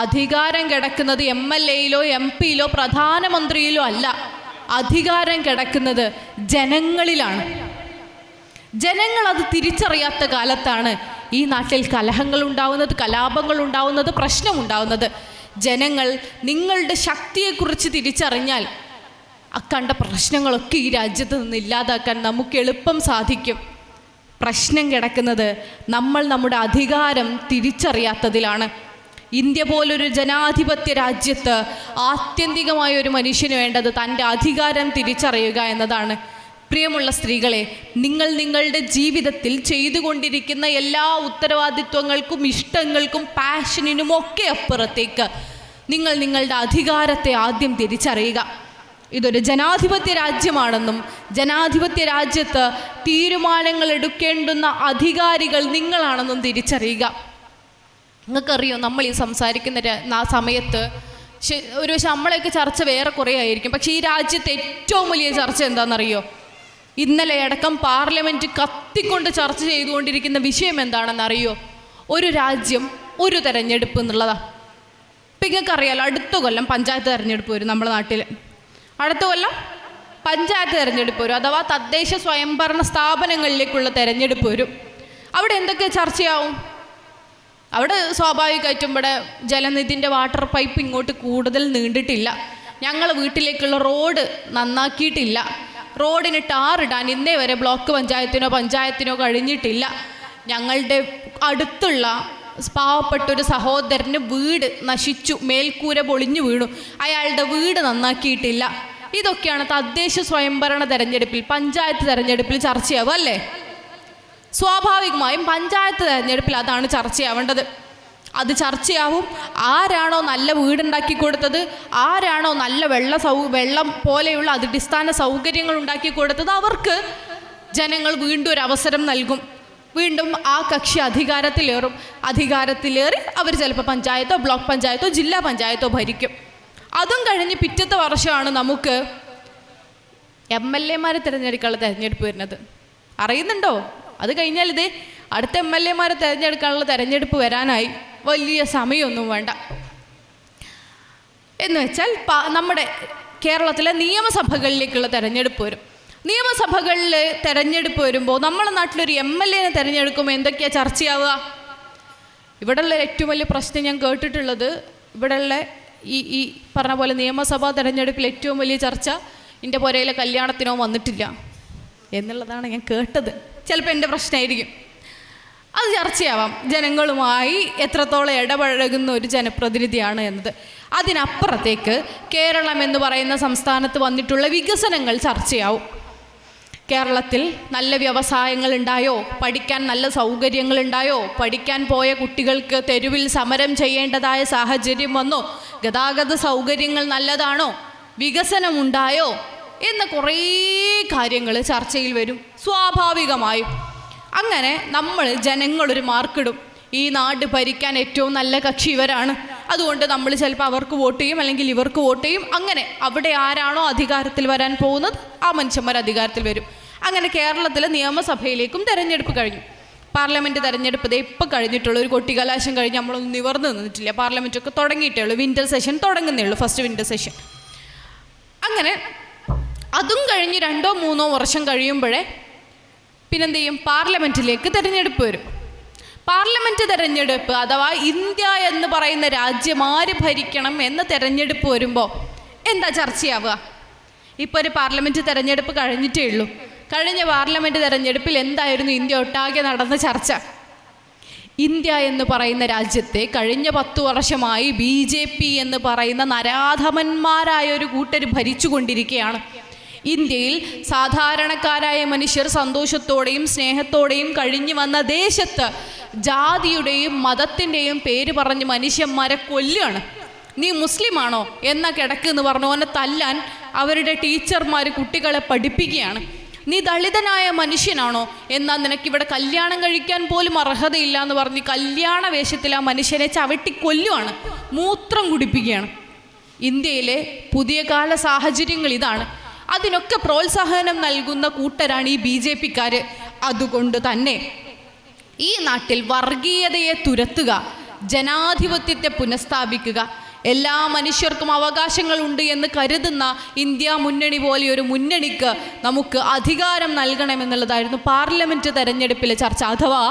അധികാരം കിടക്കുന്നത് MLAയിലോ MP യിലോ പ്രധാനമന്ത്രിയിലോ അല്ല. അധികാരം കിടക്കുന്നത് ജനങ്ങളിലാണ്. ജനങ്ങൾ അത് തിരിച്ചറിയാത്ത കാലത്താണ് ഈ നാട്ടിൽ കലഹങ്ങൾ ഉണ്ടാവുന്നത്, കലാപങ്ങൾ ഉണ്ടാവുന്നത്, പ്രശ്നമുണ്ടാവുന്നത്. ജനങ്ങൾ നിങ്ങളുടെ ശക്തിയെക്കുറിച്ച് തിരിച്ചറിഞ്ഞാൽ അക്കണ്ട പ്രശ്നങ്ങളൊക്കെ ഈ രാജ്യത്ത് നിന്ന് ഇല്ലാതാക്കാൻ നമുക്ക് എളുപ്പം സാധിക്കും. പ്രശ്നം കിടക്കുന്നത് നമ്മൾ നമ്മുടെ അധികാരം തിരിച്ചറിയാത്തതിലാണ്. ഇന്ത്യ പോലൊരു ജനാധിപത്യ രാജ്യത്ത് ആത്യന്തികമായ ഒരു മനുഷ്യന് വേണ്ടത് തൻ്റെ അധികാരം തിരിച്ചറിയുക എന്നതാണ്. പ്രിയമുള്ള സ്ത്രീകളെ, നിങ്ങൾ നിങ്ങളുടെ ജീവിതത്തിൽ ചെയ്തുകൊണ്ടിരിക്കുന്ന എല്ലാ ഉത്തരവാദിത്വങ്ങൾക്കും ഇഷ്ടങ്ങൾക്കും പാഷനിനും ഒക്കെ അപ്പുറത്തേക്ക് നിങ്ങൾ നിങ്ങളുടെ അധികാരത്തെ ആദ്യം തിരിച്ചറിയുക. ഇതൊരു ജനാധിപത്യ രാജ്യമാണെന്നും ജനാധിപത്യ രാജ്യത്ത് തീരുമാനങ്ങൾ എടുക്കേണ്ടുന്ന അധികാരികൾ നിങ്ങളാണെന്നും തിരിച്ചറിയുക. നിങ്ങൾക്കറിയോ, നമ്മൾ ഈ സംസാരിക്കുന്ന സമയത്ത് ഒരു നമ്മളെയൊക്കെ ചർച്ച വേറെ കുറേ ആയിരിക്കും. പക്ഷേ ഈ രാജ്യത്തെ ഏറ്റവും വലിയ ചർച്ച എന്താണെന്നറിയോ? ഇന്നലെ അടക്കം പാർലമെൻറ്റ് കത്തിക്കൊണ്ട് ചർച്ച ചെയ്തുകൊണ്ടിരിക്കുന്ന വിഷയം എന്താണെന്നറിയോ? ഒരു രാജ്യം ഒരു തെരഞ്ഞെടുപ്പ് എന്നുള്ളതാണ്. ഇപ്പം നിങ്ങൾക്കറിയാലോ, അടുത്ത കൊല്ലം പഞ്ചായത്ത് തെരഞ്ഞെടുപ്പ് വരും നമ്മുടെ നാട്ടിൽ. അടുത്ത കൊല്ലം പഞ്ചായത്ത് തെരഞ്ഞെടുപ്പ് വരും, അഥവാ തദ്ദേശ സ്വയംഭരണ സ്ഥാപനങ്ങളിലേക്കുള്ള തെരഞ്ഞെടുപ്പ് വരും. അവിടെ എന്തൊക്കെ ചർച്ചയാവും? അവിടെ സ്വാഭാവികമായിട്ടും ഇവിടെ ജലനിധിൻ്റെ വാട്ടർ പൈപ്പ് ഇങ്ങോട്ട് കൂടുതൽ നീണ്ടിട്ടില്ല, ഞങ്ങൾ വീട്ടിലേക്കുള്ള റോഡ് നന്നാക്കിയിട്ടില്ല, റോഡിന് ടാറിടാൻ ഇന്നേ വരെ ബ്ലോക്ക് പഞ്ചായത്തിനോ കഴിഞ്ഞിട്ടില്ല, ഞങ്ങളുടെ അടുത്തുള്ള പാവപ്പെട്ടൊരു സഹോദരന് വീട് നശിച്ചു, മേൽക്കൂര പൊളിഞ്ഞു വീണു, അയാളുടെ വീട് നന്നാക്കിയിട്ടില്ല. ഇതൊക്കെയാണ് തദ്ദേശ സ്വയംഭരണ തെരഞ്ഞെടുപ്പിൽ, പഞ്ചായത്ത് തെരഞ്ഞെടുപ്പിൽ ചർച്ചയാവും അല്ലേ? സ്വാഭാവികമായും പഞ്ചായത്ത് തെരഞ്ഞെടുപ്പിൽ അതാണ് ചർച്ചയാവേണ്ടത്. അത് ചർച്ചയാവും. ആരാണോ നല്ല വീടുണ്ടാക്കി കൊടുത്തത്, ആരാണോ നല്ല വെള്ളം പോലെയുള്ള അടിസ്ഥാന സൗകര്യങ്ങൾ ഉണ്ടാക്കി കൊടുത്തത്, അവർക്ക് ജനങ്ങൾ വീണ്ടും ഒരു അവസരം നൽകും. വീണ്ടും ആ കക്ഷി അധികാരത്തിലേറി അവർ ചിലപ്പോൾ പഞ്ചായത്തോ ബ്ലോക്ക് പഞ്ചായത്തോ ജില്ലാ പഞ്ചായത്തോ ഭരിക്കും. അതും കഴിഞ്ഞ് പിറ്റത്തെ വർഷമാണ് നമുക്ക് MLA മാരെ തിരഞ്ഞെടുക്കാനുള്ള തിരഞ്ഞെടുപ്പ് വരുന്നത്. അറിയുന്നുണ്ടോ? അത് കഴിഞ്ഞാൽ ഇത് അടുത്ത MLA-മാരെ തിരഞ്ഞെടുക്കാനുള്ള തിരഞ്ഞെടുപ്പ് വരാനായി, വലിയ സമയമൊന്നും വേണ്ട. എന്ന് വെച്ചാൽ നമ്മുടെ കേരളത്തിലെ നിയമസഭകളിലേക്കുള്ള തിരഞ്ഞെടുപ്പ് വരും. നിയമസഭകളിൽ തിരഞ്ഞെടുപ്പ് വരുമ്പോൾ നമ്മുടെ നാട്ടിലൊരു MLA-നെ തിരഞ്ഞെടുക്കുമ്പോൾ എന്തൊക്കെയാണ് ചർച്ചയാവുക? ഇവിടെയുള്ള ഏറ്റവും വലിയ പ്രശ്നം ഞാൻ കേട്ടിട്ടുള്ളത്, ഇവിടെയുള്ള ഈ പറഞ്ഞ പോലെ നിയമസഭാ തിരഞ്ഞെടുപ്പിൽ ഏറ്റവും വലിയ ചർച്ച എൻ്റെ പുരയിലെ കല്യാണത്തിനോ വന്നിട്ടില്ല എന്നുള്ളതാണ് ഞാൻ കേട്ടത്. ചിലപ്പോൾ എൻ്റെ പ്രശ്നമായിരിക്കും. അത് ചർച്ചയാവാം, ജനങ്ങളുമായി എത്രത്തോളം ഇടപഴകുന്ന ഒരു ജനപ്രതിനിധിയാണ് എന്നത്. അതിനപ്പുറത്തേക്ക് കേരളം എന്ന് പറയുന്ന സംസ്ഥാനത്ത് വന്നിട്ടുള്ള വികസനങ്ങൾ ചർച്ചയാവും. കേരളത്തിൽ നല്ല വ്യവസായങ്ങൾ ഉണ്ടായോ? പഠിക്കാൻ നല്ല സൗകര്യങ്ങൾ ഉണ്ടായോ? പഠിക്കാൻ പോയ കുട്ടികൾക്ക് തെരുവിൽ സമരം ചെയ്യേണ്ടതായ സാഹചര്യം വന്നോ? ഗതാഗത സൗകര്യങ്ങൾ നല്ലതാണോ? വികസനമുണ്ടായോ? എന്ന കുറേ കാര്യങ്ങൾ ചർച്ചയിൽ വരും സ്വാഭാവികമായും. അങ്ങനെ ജനങ്ങളൊരു മാർക്കിടും, ഈ നാട് ഭരിക്കാൻ ഏറ്റവും നല്ല കക്ഷി ഇവരാണ്, അതുകൊണ്ട് നമ്മൾ ചിലപ്പോൾ അവർക്ക് വോട്ട് ചെയ്യും, അല്ലെങ്കിൽ ഇവർക്ക് വോട്ട് ചെയ്യും. അങ്ങനെ അവിടെ ആരാണോ അധികാരത്തിൽ വരാൻ പോകുന്നത് ആ മനുഷ്യന്മാർ അധികാരത്തിൽ വരും. അങ്ങനെ കേരളത്തിലെ നിയമസഭയിലേക്കും തെരഞ്ഞെടുപ്പ് കഴിഞ്ഞു. പാർലമെൻറ്റ് തെരഞ്ഞെടുപ്പ് ഇപ്പോൾ കഴിഞ്ഞിട്ടുള്ളൂ. ഒരു കൊട്ടിക്കലാശം കഴിഞ്ഞ് നമ്മളൊന്നും നിവർന്നു നിന്നിട്ടില്ല. പാർലമെൻറ്റൊക്കെ തുടങ്ങിയിട്ടേ ഉള്ളൂ. വിൻ്റർ സെഷൻ തുടങ്ങുന്നേ ഉള്ളൂ, ഫസ്റ്റ് വിൻ്റർ സെഷൻ. അങ്ങനെ അതും കഴിഞ്ഞ് 2-3 വർഷം കഴിയുമ്പോഴേ പിന്നെന്ത് ചെയ്യും? പാർലമെൻറ്റിലേക്ക് തിരഞ്ഞെടുപ്പ് വരും. പാർലമെൻറ്റ് തിരഞ്ഞെടുപ്പ് അഥവാ ഇന്ത്യ എന്ന് പറയുന്ന രാജ്യം ആര് ഭരിക്കണം എന്ന തിരഞ്ഞെടുപ്പ് വരുമ്പോൾ എന്താ ചർച്ചയാവുക? ഇപ്പോൾ ഒരു പാർലമെൻറ്റ് തിരഞ്ഞെടുപ്പ് കഴിഞ്ഞിട്ടേ ഉള്ളൂ. കഴിഞ്ഞ പാർലമെൻറ്റ് തിരഞ്ഞെടുപ്പിൽ എന്തായിരുന്നു ഇന്ത്യ ഒട്ടാകെ നടന്ന ചർച്ച? ഇന്ത്യ എന്ന് പറയുന്ന രാജ്യത്തെ കഴിഞ്ഞ 10 വർഷമായി BJP എന്ന് പറയുന്ന നരാധമന്മാരായ ഒരു കൂട്ടർ ഭരിച്ചുകൊണ്ടിരിക്കുകയാണ്. ഇന്ത്യയിൽ സാധാരണക്കാരായ മനുഷ്യർ സന്തോഷത്തോടെയും സ്നേഹത്തോടെയും കഴിഞ്ഞു വന്ന ദേശത്ത് ജാതിയുടെയും മതത്തിൻ്റെയും പേര് പറഞ്ഞ് മനുഷ്യന്മാരെ കൊല്ലുകയാണ്. നീ മുസ്ലിമാണോ എന്ന കിടക്ക് എന്ന് പറഞ്ഞു അവനെ തല്ലാൻ അവരുടെ ടീച്ചർമാർ കുട്ടികളെ പഠിപ്പിക്കുകയാണ്. നീ ദളിതനായ മനുഷ്യനാണോ എന്നാൽ നിനക്കിവിടെ കല്യാണം കഴിക്കാൻ പോലും അർഹതയില്ല എന്ന് പറഞ്ഞ് കല്യാണ വേഷത്തിൽ ആ മനുഷ്യനെ ചവിട്ടി കൊല്ലുകയാണ്, മൂത്രം കുടിപ്പിക്കുകയാണ്. ഇന്ത്യയിലെ പുതിയ കാല സാഹചര്യങ്ങൾ ഇതാണ്. അതിനൊക്കെ പ്രോത്സാഹനം നൽകുന്ന കൂട്ടരാണ് ഈ BJP-ക്കാർ. അതുകൊണ്ട് തന്നെ ഈ നാട്ടിൽ വർഗീയതയെ തുരത്തുക, ജനാധിപത്യത്തെ പുനഃസ്ഥാപിക്കുക, എല്ലാ മനുഷ്യർക്കും അവകാശങ്ങളുണ്ട് എന്ന് കരുതുന്ന ഇന്ത്യ മുന്നണി പോലെയൊരു മുന്നണിക്ക് നമുക്ക് അധികാരം നൽകണമെന്നുള്ളതായിരുന്നു പാർലമെൻറ്റ് തെരഞ്ഞെടുപ്പിലെ ചർച്ച. അഥവാ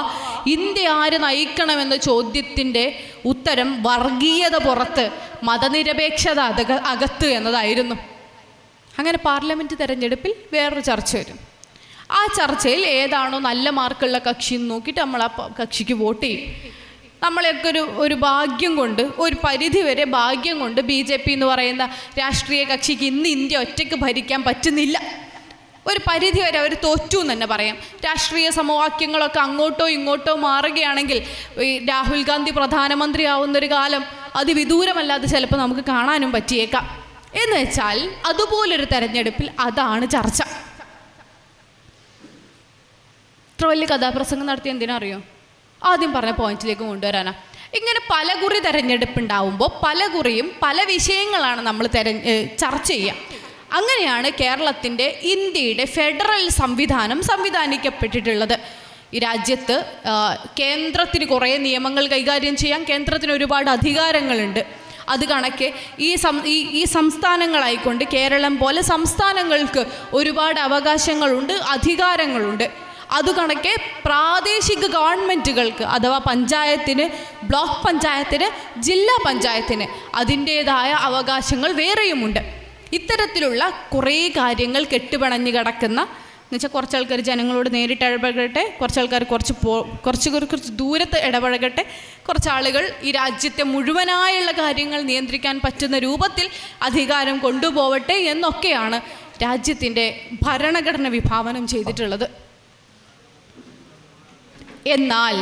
ഇന്ത്യ ആര് നയിക്കണമെന്ന ചോദ്യത്തിൻ്റെ ഉത്തരം വർഗീയത പുറത്ത്, മതനിരപേക്ഷത അകത്ത് എന്നതായിരുന്നു. അങ്ങനെ പാർലമെൻറ്റ് തെരഞ്ഞെടുപ്പിൽ വേറൊരു ചർച്ച വരും. ആ ചർച്ചയിൽ ഏതാണോ നല്ല മാർക്കുള്ള കക്ഷി എന്ന് നോക്കിയിട്ട് നമ്മൾ ആ കക്ഷിക്ക് വോട്ട് ചെയ്യും. നമ്മളെയൊക്കെ ഒരു ഭാഗ്യം കൊണ്ട്, ഒരു പരിധി വരെ ഭാഗ്യം കൊണ്ട് BJP എന്ന് പറയുന്ന രാഷ്ട്രീയ കക്ഷിക്ക് ഇന്ന് ഇന്ത്യ ഒറ്റയ്ക്ക് ഭരിക്കാൻ പറ്റുന്നില്ല. ഒരു പരിധി വരെ അവർ തോറ്റു എന്ന് തന്നെ പറയാം. രാഷ്ട്രീയ സമവാക്യങ്ങളൊക്കെ അങ്ങോട്ടോ ഇങ്ങോട്ടോ മാറുകയാണെങ്കിൽ ഈ രാഹുൽ ഗാന്ധി പ്രധാനമന്ത്രി ആവുന്നൊരു കാലം അതിവിദൂരമല്ലാതെ ചിലപ്പോൾ നമുക്ക് കാണാനും പറ്റിയേക്കാം. എന്ന് വെച്ചാൽ അതുപോലൊരു തെരഞ്ഞെടുപ്പിൽ അതാണ് ചർച്ച. ഇത്ര വലിയ കഥാപ്രസംഗം നടത്തി എന്തിനറിയോ? ആദ്യം പറഞ്ഞ പോയിന്റിലേക്ക് കൊണ്ടുവരാനാ. ഇങ്ങനെ പലകുറി തെരഞ്ഞെടുപ്പ് ഉണ്ടാവുമ്പോൾ പലകുറിയും പല വിഷയങ്ങളാണ് നമ്മൾ ചർച്ച ചെയ്യുക. അങ്ങനെയാണ് കേരളത്തിൻ്റെ ഇന്ത്യയുടെ ഫെഡറൽ സംവിധാനിക്കപ്പെട്ടിട്ടുള്ളത്. ഈ രാജ്യത്ത് കേന്ദ്രത്തിന് കുറേ നിയമങ്ങൾ കൈകാര്യം ചെയ്യാൻ കേന്ദ്രത്തിന് ഒരുപാട് അധികാരങ്ങളുണ്ട്. അത് കണക്കെ ഈ സംസ്ഥാനങ്ങളായിക്കൊണ്ട് കേരളം പോലെ സംസ്ഥാനങ്ങൾക്ക് ഒരുപാട് അവകാശങ്ങളുണ്ട്, അധികാരങ്ങളുണ്ട്. അത് കണക്കെ പ്രാദേശിക ഗവൺമെൻറ്റുകൾക്ക് അഥവാ പഞ്ചായത്തിന്, ബ്ലോക്ക് പഞ്ചായത്തിന്, ജില്ലാ പഞ്ചായത്തിന് അതിൻ്റേതായ അവകാശങ്ങൾ വേറെയുമുണ്ട്. ഇത്തരത്തിലുള്ള കുറേ കാര്യങ്ങൾ കെട്ടുപിണഞ്ഞ് കിടക്കുന്ന, എന്നുവെച്ചാൽ കുറച്ച് ആൾക്കാർ ജനങ്ങളോട് നേരിട്ട് ഇടപഴകട്ടെ, കുറച്ച് ആൾക്കാർ കുറച്ച് ദൂരത്ത് ഇടപഴകട്ടെ, കുറച്ച് ആളുകൾ ഈ രാജ്യത്തെ മുഴുവനായുള്ള കാര്യങ്ങൾ നിയന്ത്രിക്കാൻ പറ്റുന്ന രൂപത്തിൽ അധികാരം കൊണ്ടുപോവട്ടെ എന്നൊക്കെയാണ് രാജ്യത്തിൻ്റെ ഭരണഘടന വിഭാവനം ചെയ്തിട്ടുള്ളത്. എന്നാൽ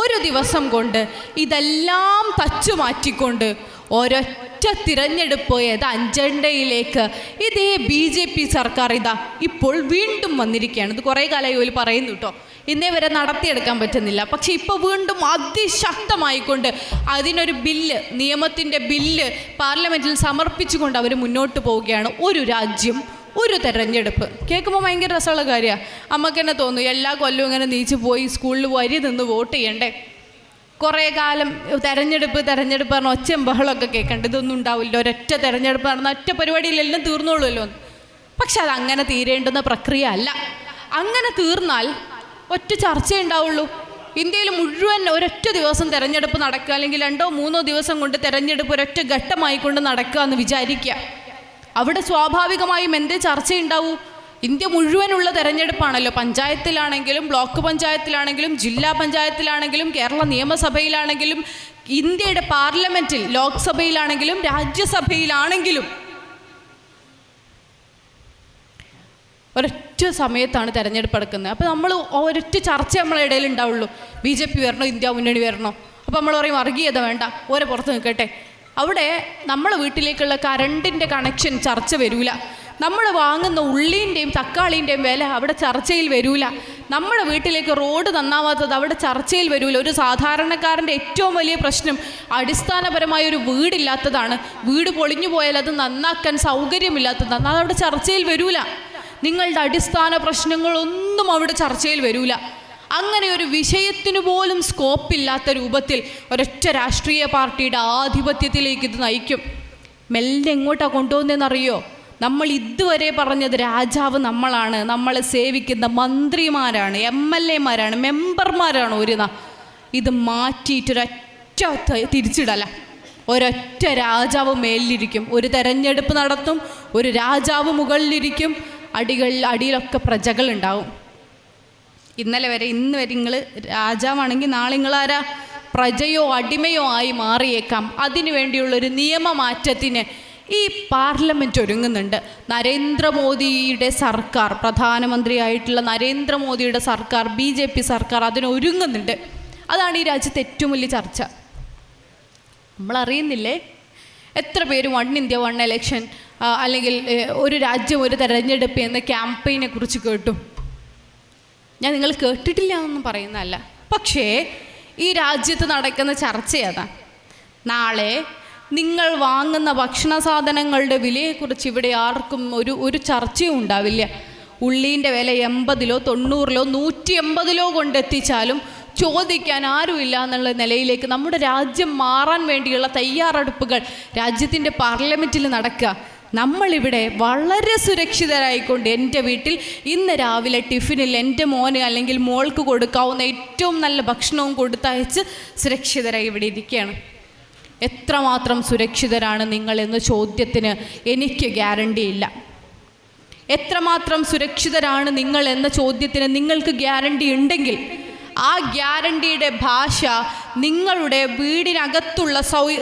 ഒരു ദിവസം കൊണ്ട് ഇതെല്ലാം തച്ചുമാറ്റിക്കൊണ്ട് ഒരൊറ്റ തിരഞ്ഞെടുപ്പ് അജണ്ടയിലേക്ക് ഇതേ BJP സർക്കാർ ഇപ്പോൾ വീണ്ടും വന്നിരിക്കുകയാണ്. ഇത് കുറേ കാലമായി ഓല് പറയുന്നു കേട്ടോ, ഇന്നേ വരെ നടത്തിയെടുക്കാൻ പറ്റുന്നില്ല. പക്ഷെ ഇപ്പോൾ വീണ്ടും അതിശക്തമായിക്കൊണ്ട് അതിനൊരു നിയമത്തിൻ്റെ ബില്ല് പാർലമെൻറ്റിൽ സമർപ്പിച്ചുകൊണ്ട് അവർ മുന്നോട്ട് പോവുകയാണ്. ഒരു രാജ്യം ഒരു തെരഞ്ഞെടുപ്പ് കേൾക്കുമ്പോൾ ഭയങ്കര രസമുള്ള കാര്യമാണ്. അമ്മക്ക് തന്നെ തോന്നും എല്ലാ കൊല്ലവും ഇങ്ങനെ നീച്ച് പോയി സ്കൂളിൽ വരി നിന്ന് വോട്ട് ചെയ്യണ്ടേ, കുറേ കാലം തെരഞ്ഞെടുപ്പ് പറഞ്ഞ ഒച്ചയും ബഹളമൊക്കെ കേൾക്കണ്ട, ഇതൊന്നും ഉണ്ടാവില്ല, ഒരൊറ്റ തെരഞ്ഞെടുപ്പ് നടന്ന ഒറ്റ പരിപാടിയിലെല്ലാം തീർന്നോളൂല്ലോ. പക്ഷെ അത് അങ്ങനെ തീരേണ്ടുന്ന പ്രക്രിയ അല്ല. അങ്ങനെ തീർന്നാൽ ഒറ്റ ചർച്ചയേ ഉണ്ടാവുള്ളൂ. ഇന്ത്യയിൽ മുഴുവൻ ഒരൊറ്റ ദിവസം തെരഞ്ഞെടുപ്പ് നടക്കുക, അല്ലെങ്കിൽ 2-3 ദിവസം കൊണ്ട് തെരഞ്ഞെടുപ്പ് ഒരൊറ്റ ഘട്ടമായിക്കൊണ്ട് നടക്കുക എന്ന് വിചാരിക്കുക. അവിടെ സ്വാഭാവികമായും എന്തേ ചർച്ചയുണ്ടാവൂ? ഇന്ത്യ മുഴുവനുള്ള തെരഞ്ഞെടുപ്പാണല്ലോ. പഞ്ചായത്തിലാണെങ്കിലും ബ്ലോക്ക് പഞ്ചായത്തിലാണെങ്കിലും ജില്ലാ പഞ്ചായത്തിലാണെങ്കിലും കേരള നിയമസഭയിലാണെങ്കിലും ഇന്ത്യയുടെ പാർലമെൻറ്റിൽ ലോക്സഭയിലാണെങ്കിലും രാജ്യസഭയിലാണെങ്കിലും ഒരൊറ്റ സമയത്താണ് തെരഞ്ഞെടുപ്പ് എടുക്കുന്നത്. അപ്പോൾ നമ്മൾ ഒരൊറ്റ ചർച്ച നമ്മളെ ഇടയിൽ ഉണ്ടാവുള്ളൂ. BJP വരണോ, ഇന്ത്യ മുന്നണി വരണോ? അപ്പോൾ നമ്മൾ പറയും വർഗീയത വേണ്ട, ഓരോ പുറത്ത് നിൽക്കട്ടെ. അവിടെ നമ്മളെ വീട്ടിലേക്കുള്ള കറണ്ടിൻ്റെ കണക്ഷൻ ചർച്ച വരില്ല. നമ്മൾ വാങ്ങുന്ന ഉള്ളിൻ്റെയും തക്കാളിൻ്റെയും വില അവിടെ ചർച്ചയിൽ വരില്ല. നമ്മുടെ വീട്ടിലേക്ക് റോഡ് നന്നാവാത്തത് അവിടെ ചർച്ചയിൽ വരില്ല. ഒരു സാധാരണക്കാരൻ്റെ ഏറ്റവും വലിയ പ്രശ്നം അടിസ്ഥാനപരമായ ഒരു വീടില്ലാത്തതാണ്. വീട് പൊളിഞ്ഞു പോയാൽ അത് നന്നാക്കാൻ സൗകര്യമില്ലാത്തതാണ്. അതവിടെ ചർച്ചയിൽ വരില്ല. നിങ്ങളുടെ അടിസ്ഥാന പ്രശ്നങ്ങളൊന്നും അവിടെ ചർച്ചയിൽ വരില്ല. അങ്ങനെ ഒരു വിഷയത്തിന് പോലും സ്കോപ്പില്ലാത്ത രൂപത്തിൽ ഒരൊറ്റ രാഷ്ട്രീയ പാർട്ടിയുടെ ആധിപത്യത്തിലേക്ക് ഇത് നയിക്കും. മെല്ലെ എങ്ങോട്ടാണ് കൊണ്ടുപോകുന്നതെന്നറിയോ? നമ്മൾ ഇതുവരെ പറഞ്ഞത് രാജാവ് നമ്മളാണ്, നമ്മളെ സേവിക്കുന്ന മന്ത്രിമാരാണ്, MLA-മാരാണ്, മെമ്പർമാരാണ്. ഇത് മാറ്റിയിട്ടൊരൊറ്റ തിരിച്ചിടല. ഒരൊറ്റ രാജാവ് മേലിലിരിക്കും. ഒരു തെരഞ്ഞെടുപ്പ് നടത്തും, ഒരു രാജാവ് മുകളിലിരിക്കും, അടിയിലൊക്കെ പ്രജകളുണ്ടാവും. ഇന്ന് വരെ നിങ്ങൾ രാജാവാണെങ്കിൽ നാളെ നിങ്ങളാരാ? പ്രജയോ അടിമയോ ആയി മാറിയേക്കാം. അതിനു വേണ്ടിയുള്ളൊരു നിയമമാറ്റത്തിന് ഈ പാർലമെൻറ്റ് ഒരുങ്ങുന്നുണ്ട്. നരേന്ദ്രമോദിയുടെ സർക്കാർ, പ്രധാനമന്ത്രിയായിട്ടുള്ള നരേന്ദ്രമോദിയുടെ സർക്കാർ, BJP സർക്കാർ അതിനൊരുങ്ങുന്നുണ്ട്. അതാണ് ഈ രാജ്യത്തെ ഏറ്റവും വലിയ ചർച്ച. നമ്മളറിയുന്നില്ലേ എത്ര പേര് വൺ ഇന്ത്യ വൺ എലക്ഷൻ അല്ലെങ്കിൽ ഒരു രാജ്യം ഒരു തെരഞ്ഞെടുപ്പ് എന്ന ക്യാമ്പയിനെ കുറിച്ച് കേട്ടു? ഞാൻ നിങ്ങൾ കേട്ടിട്ടില്ല എന്നൊന്നും പറയുന്നതല്ല. പക്ഷേ ഈ രാജ്യത്ത് നടക്കുന്ന ചർച്ചയതാണ്. നാളെ നിങ്ങൾ വാങ്ങുന്ന ഭക്ഷണ സാധനങ്ങളുടെ വിലയെക്കുറിച്ച് ഇവിടെ ആർക്കും ഒരു ചർച്ചയും ഉണ്ടാവില്ല. ഉള്ളീൻ്റെ വില 80-ലോ 90-ലോ 180-ലോ കൊണ്ടെത്തിച്ചാലും ചോദിക്കാൻ ആരുമില്ല എന്നുള്ള നിലയിലേക്ക് നമ്മുടെ രാജ്യം മാറാൻ വേണ്ടിയുള്ള തയ്യാറെടുപ്പുകൾ രാജ്യത്തിൻ്റെ പാർലമെൻറ്റിൽ നടക്കുക. നമ്മളിവിടെ വളരെ സുരക്ഷിതരായിക്കൊണ്ട് എൻ്റെ വീട്ടിൽ ഇന്ന് രാവിലെ ടിഫിനിൽ എൻ്റെ മോന് അല്ലെങ്കിൽ മോൾക്ക് കൊടുക്കാവുന്ന ഏറ്റവും നല്ല ഭക്ഷണവും കൊടുത്തയച്ച് സുരക്ഷിതരായി ഇവിടെ ഇരിക്കുകയാണ്. എത്രമാത്രം സുരക്ഷിതരാണ് നിങ്ങൾ എന്ന ചോദ്യത്തിന് എനിക്ക് ഗ്യാരണ്ടിയില്ല. എത്രമാത്രം സുരക്ഷിതരാണ് നിങ്ങൾ എന്ന ചോദ്യത്തിന് നിങ്ങൾക്ക് ഗ്യാരണ്ടി ഉണ്ടെങ്കിൽ ആ ഗ്യാരണ്ടിയുടെ ഭാഷ നിങ്ങളുടെ വീടിനകത്തുള്ള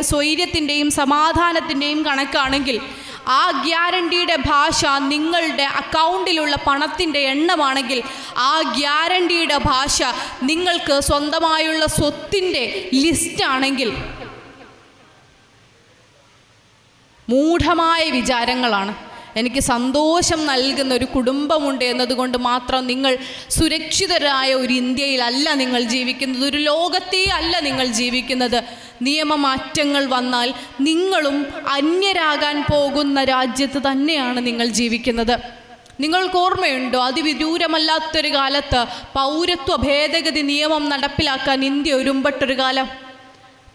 സ്വൈര്യത്തിൻ്റെയും സമാധാനത്തിൻ്റെയും കണക്കാണെങ്കിൽ, ആ ഗ്യാരണ്ടിയുടെ ഭാഷ നിങ്ങളുടെ അക്കൗണ്ടിലുള്ള പണത്തിൻ്റെ എണ്ണമാണെങ്കിൽ, ആ ഗ്യാരണ്ടിയുടെ ഭാഷ നിങ്ങൾക്ക് സ്വന്തമായുള്ള സ്വത്തിൻ്റെ ലിസ്റ്റാണെങ്കിൽ, മൂഢമായ വിചാരങ്ങളാണ്. എനിക്ക് സന്തോഷം നൽകുന്ന ഒരു കുടുംബമുണ്ട് എന്നതുകൊണ്ട് മാത്രം നിങ്ങൾ സുരക്ഷിതരായ ഒരു ഇന്ത്യയിലല്ല നിങ്ങൾ ജീവിക്കുന്നത്, ഒരു ലോകത്തേ അല്ല നിങ്ങൾ ജീവിക്കുന്നത്. നിയമമാറ്റങ്ങൾ വന്നാൽ നിങ്ങളും അന്യരാകാൻ പോകുന്ന രാജ്യത്ത് തന്നെയാണ് നിങ്ങൾ ജീവിക്കുന്നത്. നിങ്ങൾക്ക് ഓർമ്മയുണ്ടോ, അതിവിദൂരമല്ലാത്തൊരു കാലത്ത് പൗരത്വ ഭേദഗതി നിയമം നടപ്പിലാക്കാൻ ഇന്ത്യ ഒരുമ്പെട്ടൊരു കാലം.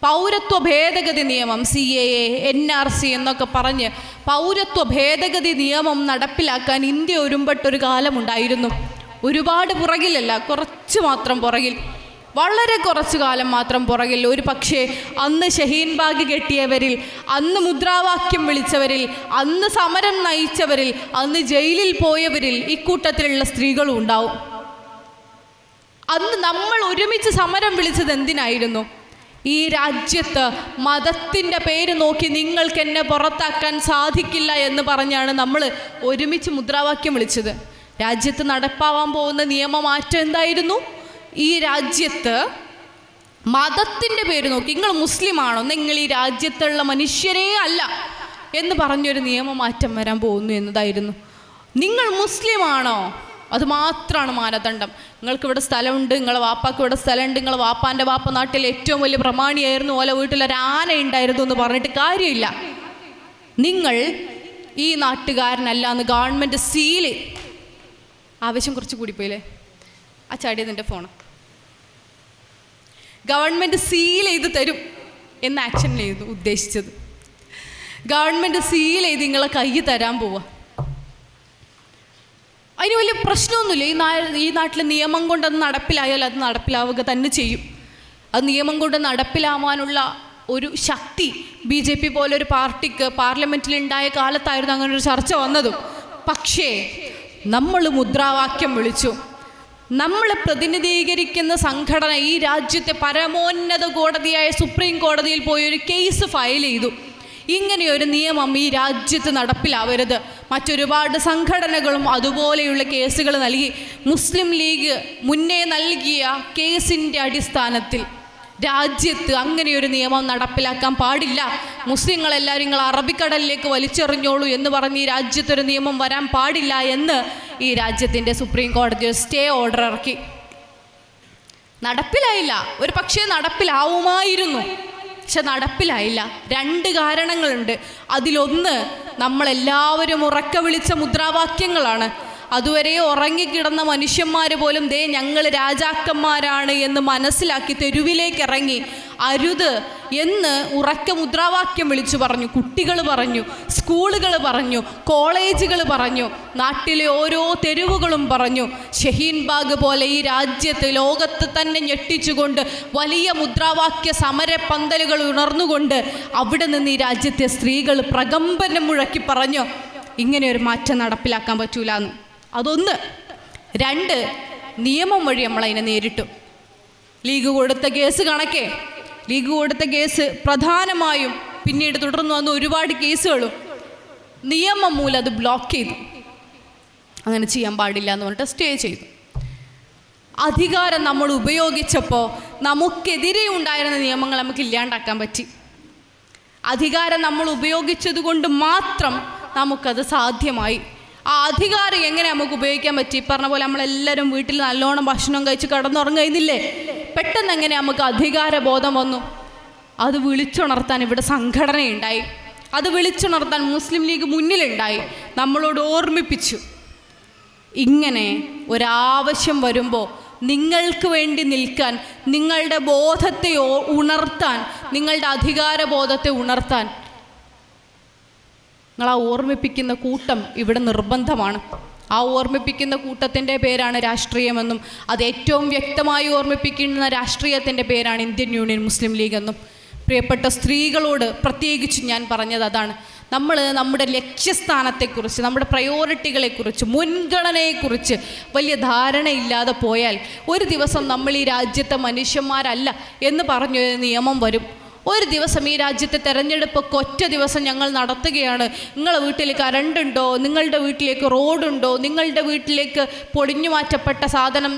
പൗരത്വ ഭേദഗതി നിയമം CAA, NRC എന്നൊക്കെ പറഞ്ഞ് പൗരത്വ ഭേദഗതി നിയമം നടപ്പിലാക്കാൻ ഇന്ത്യ ഒരുമ്പെട്ടൊരു കാലമുണ്ടായിരുന്നു. ഒരുപാട് പുറകിലല്ല, കുറച്ച് മാത്രം പുറകിൽ, വളരെ കുറച്ചു കാലം മാത്രം പുറകിൽ. ഒരു പക്ഷേ അന്ന് ഷഹീൻ ബാഗ് കെട്ടിയവരിൽ, അന്ന് മുദ്രാവാക്യം വിളിച്ചവരിൽ, അന്ന് സമരം നയിച്ചവരിൽ, അന്ന് ജയിലിൽ പോയവരിൽ ഇക്കൂട്ടത്തിലുള്ള സ്ത്രീകളും ഉണ്ടാവും. അന്ന് നമ്മൾ ഒരുമിച്ച് സമരം വിളിച്ചത് എന്തിനായിരുന്നു? ഈ രാജ്യത്ത് മതത്തിൻ്റെ പേര് നോക്കി നിങ്ങൾക്ക് എന്നെ പുറത്താക്കാൻ സാധിക്കില്ല എന്ന് പറഞ്ഞാണ് നമ്മൾ ഒരുമിച്ച് മുദ്രാവാക്യം വിളിച്ചത്. രാജ്യത്ത് നടപ്പാവാൻ പോകുന്ന നിയമമാറ്റം എന്തായിരുന്നു? ഈ രാജ്യത്ത് മതത്തിൻ്റെ പേര് നോക്കി, നിങ്ങൾ മുസ്ലിമാണോ, നിങ്ങൾ ഈ രാജ്യത്തുള്ള മനുഷ്യരേ അല്ല എന്ന് പറഞ്ഞൊരു നിയമമാറ്റം വരാൻ പോകുന്നു എന്നതായിരുന്നു. നിങ്ങൾ മുസ്ലിമാണോ, അത് മാത്രമാണ് മാനദണ്ഡം. നിങ്ങൾക്കിവിടെ സ്ഥലമുണ്ട്, നിങ്ങളെ വാപ്പാക്ക് ഇവിടെ സ്ഥലമുണ്ട്, നിങ്ങളെ വാപ്പാൻ്റെ വാപ്പ നാട്ടിൽ ഏറ്റവും വലിയ പ്രമാണിയായിരുന്നു, ഓല വീട്ടിലൊരു ആന ഉണ്ടായിരുന്നു എന്ന് പറഞ്ഞിട്ട് കാര്യമില്ല. നിങ്ങൾ ഈ നാട്ടുകാരനല്ല എന്ന് ഗവൺമെൻറ് സീല്, ആവശ്യം കുറച്ച് കൂടിപ്പോയില്ലേ, ആ ചാടിയത് എൻ്റെ ഫോണ്, ഗവൺമെൻറ് സീൽ ചെയ്ത് തരും എന്ന ആക്ഷനിലായിരുന്നു ഉദ്ദേശിച്ചത്. ഗവൺമെൻറ് സീൽ ചെയ്ത് നിങ്ങളെ കൈ തരാൻ പോവുക. അതിന് വലിയ പ്രശ്നമൊന്നുമില്ല. ഈ നാട്ടിൽ നിയമം കൊണ്ടത് നടപ്പിലായാൽ അത് നടപ്പിലാവുക തന്നെ ചെയ്യും. അത് നിയമം കൊണ്ട് നടപ്പിലാവാനുള്ള ഒരു ശക്തി BJP പോലൊരു പാർട്ടിക്ക് പാർലമെൻറ്റിൽ ഉണ്ടായ കാലത്തായിരുന്നു അങ്ങനെ ഒരു ചർച്ച വന്നതും. പക്ഷേ നമ്മൾ മുദ്രാവാക്യം വിളിച്ചു. നമ്മൾ പ്രതിനിധീകരിക്കുന്ന സംഘടന ഈ രാജ്യത്തെ പരമോന്നത കോടതിയായ സുപ്രീം കോടതിയിൽ പോയി ഒരു കേസ് ഫയൽ ചെയ്തു. ഇങ്ങനെയൊരു നിയമം ഈ രാജ്യത്ത് നടപ്പിലാവരുത്. മറ്റൊരുപാട് സംഘടനകളും അതുപോലെയുള്ള കേസുകൾ നൽകി. മുസ്ലിം ലീഗ് മുന്നേ നൽകിയ കേസിൻ്റെ അടിസ്ഥാനത്തിൽ രാജ്യത്ത് അങ്ങനെയൊരു നിയമം നടപ്പിലാക്കാൻ പാടില്ല. മുസ്ലിങ്ങളെല്ലാവരും നിങ്ങൾ അറബിക്കടലിലേക്ക് വലിച്ചെറിഞ്ഞോളൂ എന്ന് പറഞ്ഞ് ഈ രാജ്യത്തൊരു നിയമം വരാൻ പാടില്ല എന്ന് ഈ രാജ്യത്തിൻ്റെ സുപ്രീം കോടതി സ്റ്റേ ഓർഡർ ഇറക്കി. നടപ്പിലായില്ല. ഒരു പക്ഷേ നടപ്പിലാവുമായിരുന്നു, പക്ഷെ നടപ്പിലായില്ല. 2 കാരണങ്ങളുണ്ട്. അതിലൊന്ന് നമ്മളെല്ലാവരും ഉറക്ക വിളിച്ച മുദ്രാവാക്യങ്ങളാണ്. അതുവരെ ഉറങ്ങിക്കിടന്ന മനുഷ്യന്മാർ പോലും ദേ ഞങ്ങൾ രാജാക്കന്മാരാണ് എന്ന് മനസ്സിലാക്കി തെരുവിലേക്ക് ഇറങ്ങി അരുത് എന്ന് ഉറക്ക മുദ്രാവാക്യം വിളിച്ചു പറഞ്ഞു. കുട്ടികൾ പറഞ്ഞു, സ്കൂളുകൾ പറഞ്ഞു, കോളേജുകൾ പറഞ്ഞു, നാട്ടിലെ ഓരോ തെരുവുകളും പറഞ്ഞു. ഷഹീൻ ബാഗ് പോലെ ഈ രാജ്യത്ത് ലോകത്ത് തന്നെ ഞെട്ടിച്ചുകൊണ്ട് വലിയ മുദ്രാവാക്യ സമര പന്തലുകൾ ഉണർന്നുകൊണ്ട് അവിടെ നിന്ന് ഈ രാജ്യത്തെ സ്ത്രീകൾ പ്രകമ്പനം മുഴക്കി പറഞ്ഞു ഇങ്ങനെ ഒരു മാറ്റം നടപ്പിലാക്കാൻ പറ്റൂല എന്ന്. അതൊന്ന്. 2, നിയമം വഴി നമ്മളതിനെ നേരിട്ടു. ലീഗ് കൊടുത്ത കേസ് കണക്കെ, ലീഗ് കൊടുത്ത കേസ് പ്രധാനമായും പിന്നീട് തുടർന്ന് വന്ന ഒരുപാട് കേസുകളും നിയമം മൂലം അത് ബ്ലോക്ക് ചെയ്തു. അങ്ങനെ ചെയ്യാൻ പാടില്ല എന്ന് പറഞ്ഞിട്ട് സ്റ്റേ ചെയ്തു. അധികാരം നമ്മൾ ഉപയോഗിച്ചപ്പോൾ നമുക്കെതിരെ ഉണ്ടായിരുന്ന നിയമങ്ങൾ നമുക്ക് ഇല്ലാണ്ടാക്കാൻ പറ്റി. അധികാരം നമ്മൾ ഉപയോഗിച്ചത് കൊണ്ട് മാത്രം നമുക്കത് സാധ്യമായി. ആ അധികാരം എങ്ങനെ നമുക്ക് ഉപയോഗിക്കാൻ പറ്റി? പറഞ്ഞ പോലെ നമ്മളെല്ലാവരും വീട്ടിൽ നല്ലോണം ഭക്ഷണം കഴിച്ച് കിടന്നുറങ്ങുന്നില്ലേ? പെട്ടെന്ന് എങ്ങനെ നമുക്ക് അധികാരബോധം വന്നു? അത് വിളിച്ചുണർത്താൻ ഇവിടെ സംഘടനയുണ്ടായി. അത് വിളിച്ചുണർത്താൻ മുസ്ലിം ലീഗ് മുന്നിലുണ്ടായി, നമ്മളോട് ഓർമ്മിപ്പിച്ചു. ഇങ്ങനെ ഒരാവശ്യം വരുമ്പോൾ നിങ്ങൾക്ക് വേണ്ടി നിൽക്കാൻ, നിങ്ങളുടെ ബോധത്തെ ഉണർത്താൻ, നിങ്ങളുടെ അധികാരബോധത്തെ ഉണർത്താൻ നിങ്ങൾ ആ ഓർമ്മിപ്പിക്കുന്ന കൂട്ടം ഇവിടെ നിർബന്ധമാണ്. ആ ഓർമ്മിപ്പിക്കുന്ന കൂട്ടത്തിൻ്റെ പേരാണ് രാഷ്ട്രീയമെന്നും അത് ഏറ്റവും വ്യക്തമായി ഓർമ്മിപ്പിക്കുന്ന രാഷ്ട്രീയത്തിൻ്റെ പേരാണ് ഇന്ത്യൻ യൂണിയൻ മുസ്ലിം ലീഗ് എന്നും. പ്രിയപ്പെട്ട സ്ത്രീകളോട് പ്രത്യേകിച്ച് ഞാൻ പറഞ്ഞത് അതാണ്. നമ്മൾ നമ്മുടെ ലക്ഷ്യസ്ഥാനത്തെക്കുറിച്ച്, നമ്മുടെ പ്രയോറിറ്റികളെക്കുറിച്ച്, മുൻഗണനയെക്കുറിച്ച് വലിയ ധാരണയില്ലാതെ പോയാൽ ഒരു ദിവസം നമ്മൾ ഈ രാജ്യത്തെ മനുഷ്യന്മാരല്ല എന്ന് പറഞ്ഞൊരു നിയമം വരും. ഒരു ദിവസം ഈ രാജ്യത്തെ തെരഞ്ഞെടുപ്പ് ഒറ്റ ദിവസം ഞങ്ങൾ നടത്തുകയാണ്. നിങ്ങളുടെ വീട്ടിൽ കറണ്ട് ഉണ്ടോ? നിങ്ങളുടെ വീട്ടിലേക്ക് റോഡുണ്ടോ? നിങ്ങളുടെ വീട്ടിലേക്ക് പൊടിഞ്ഞു മാറ്റപ്പെട്ട സാധനം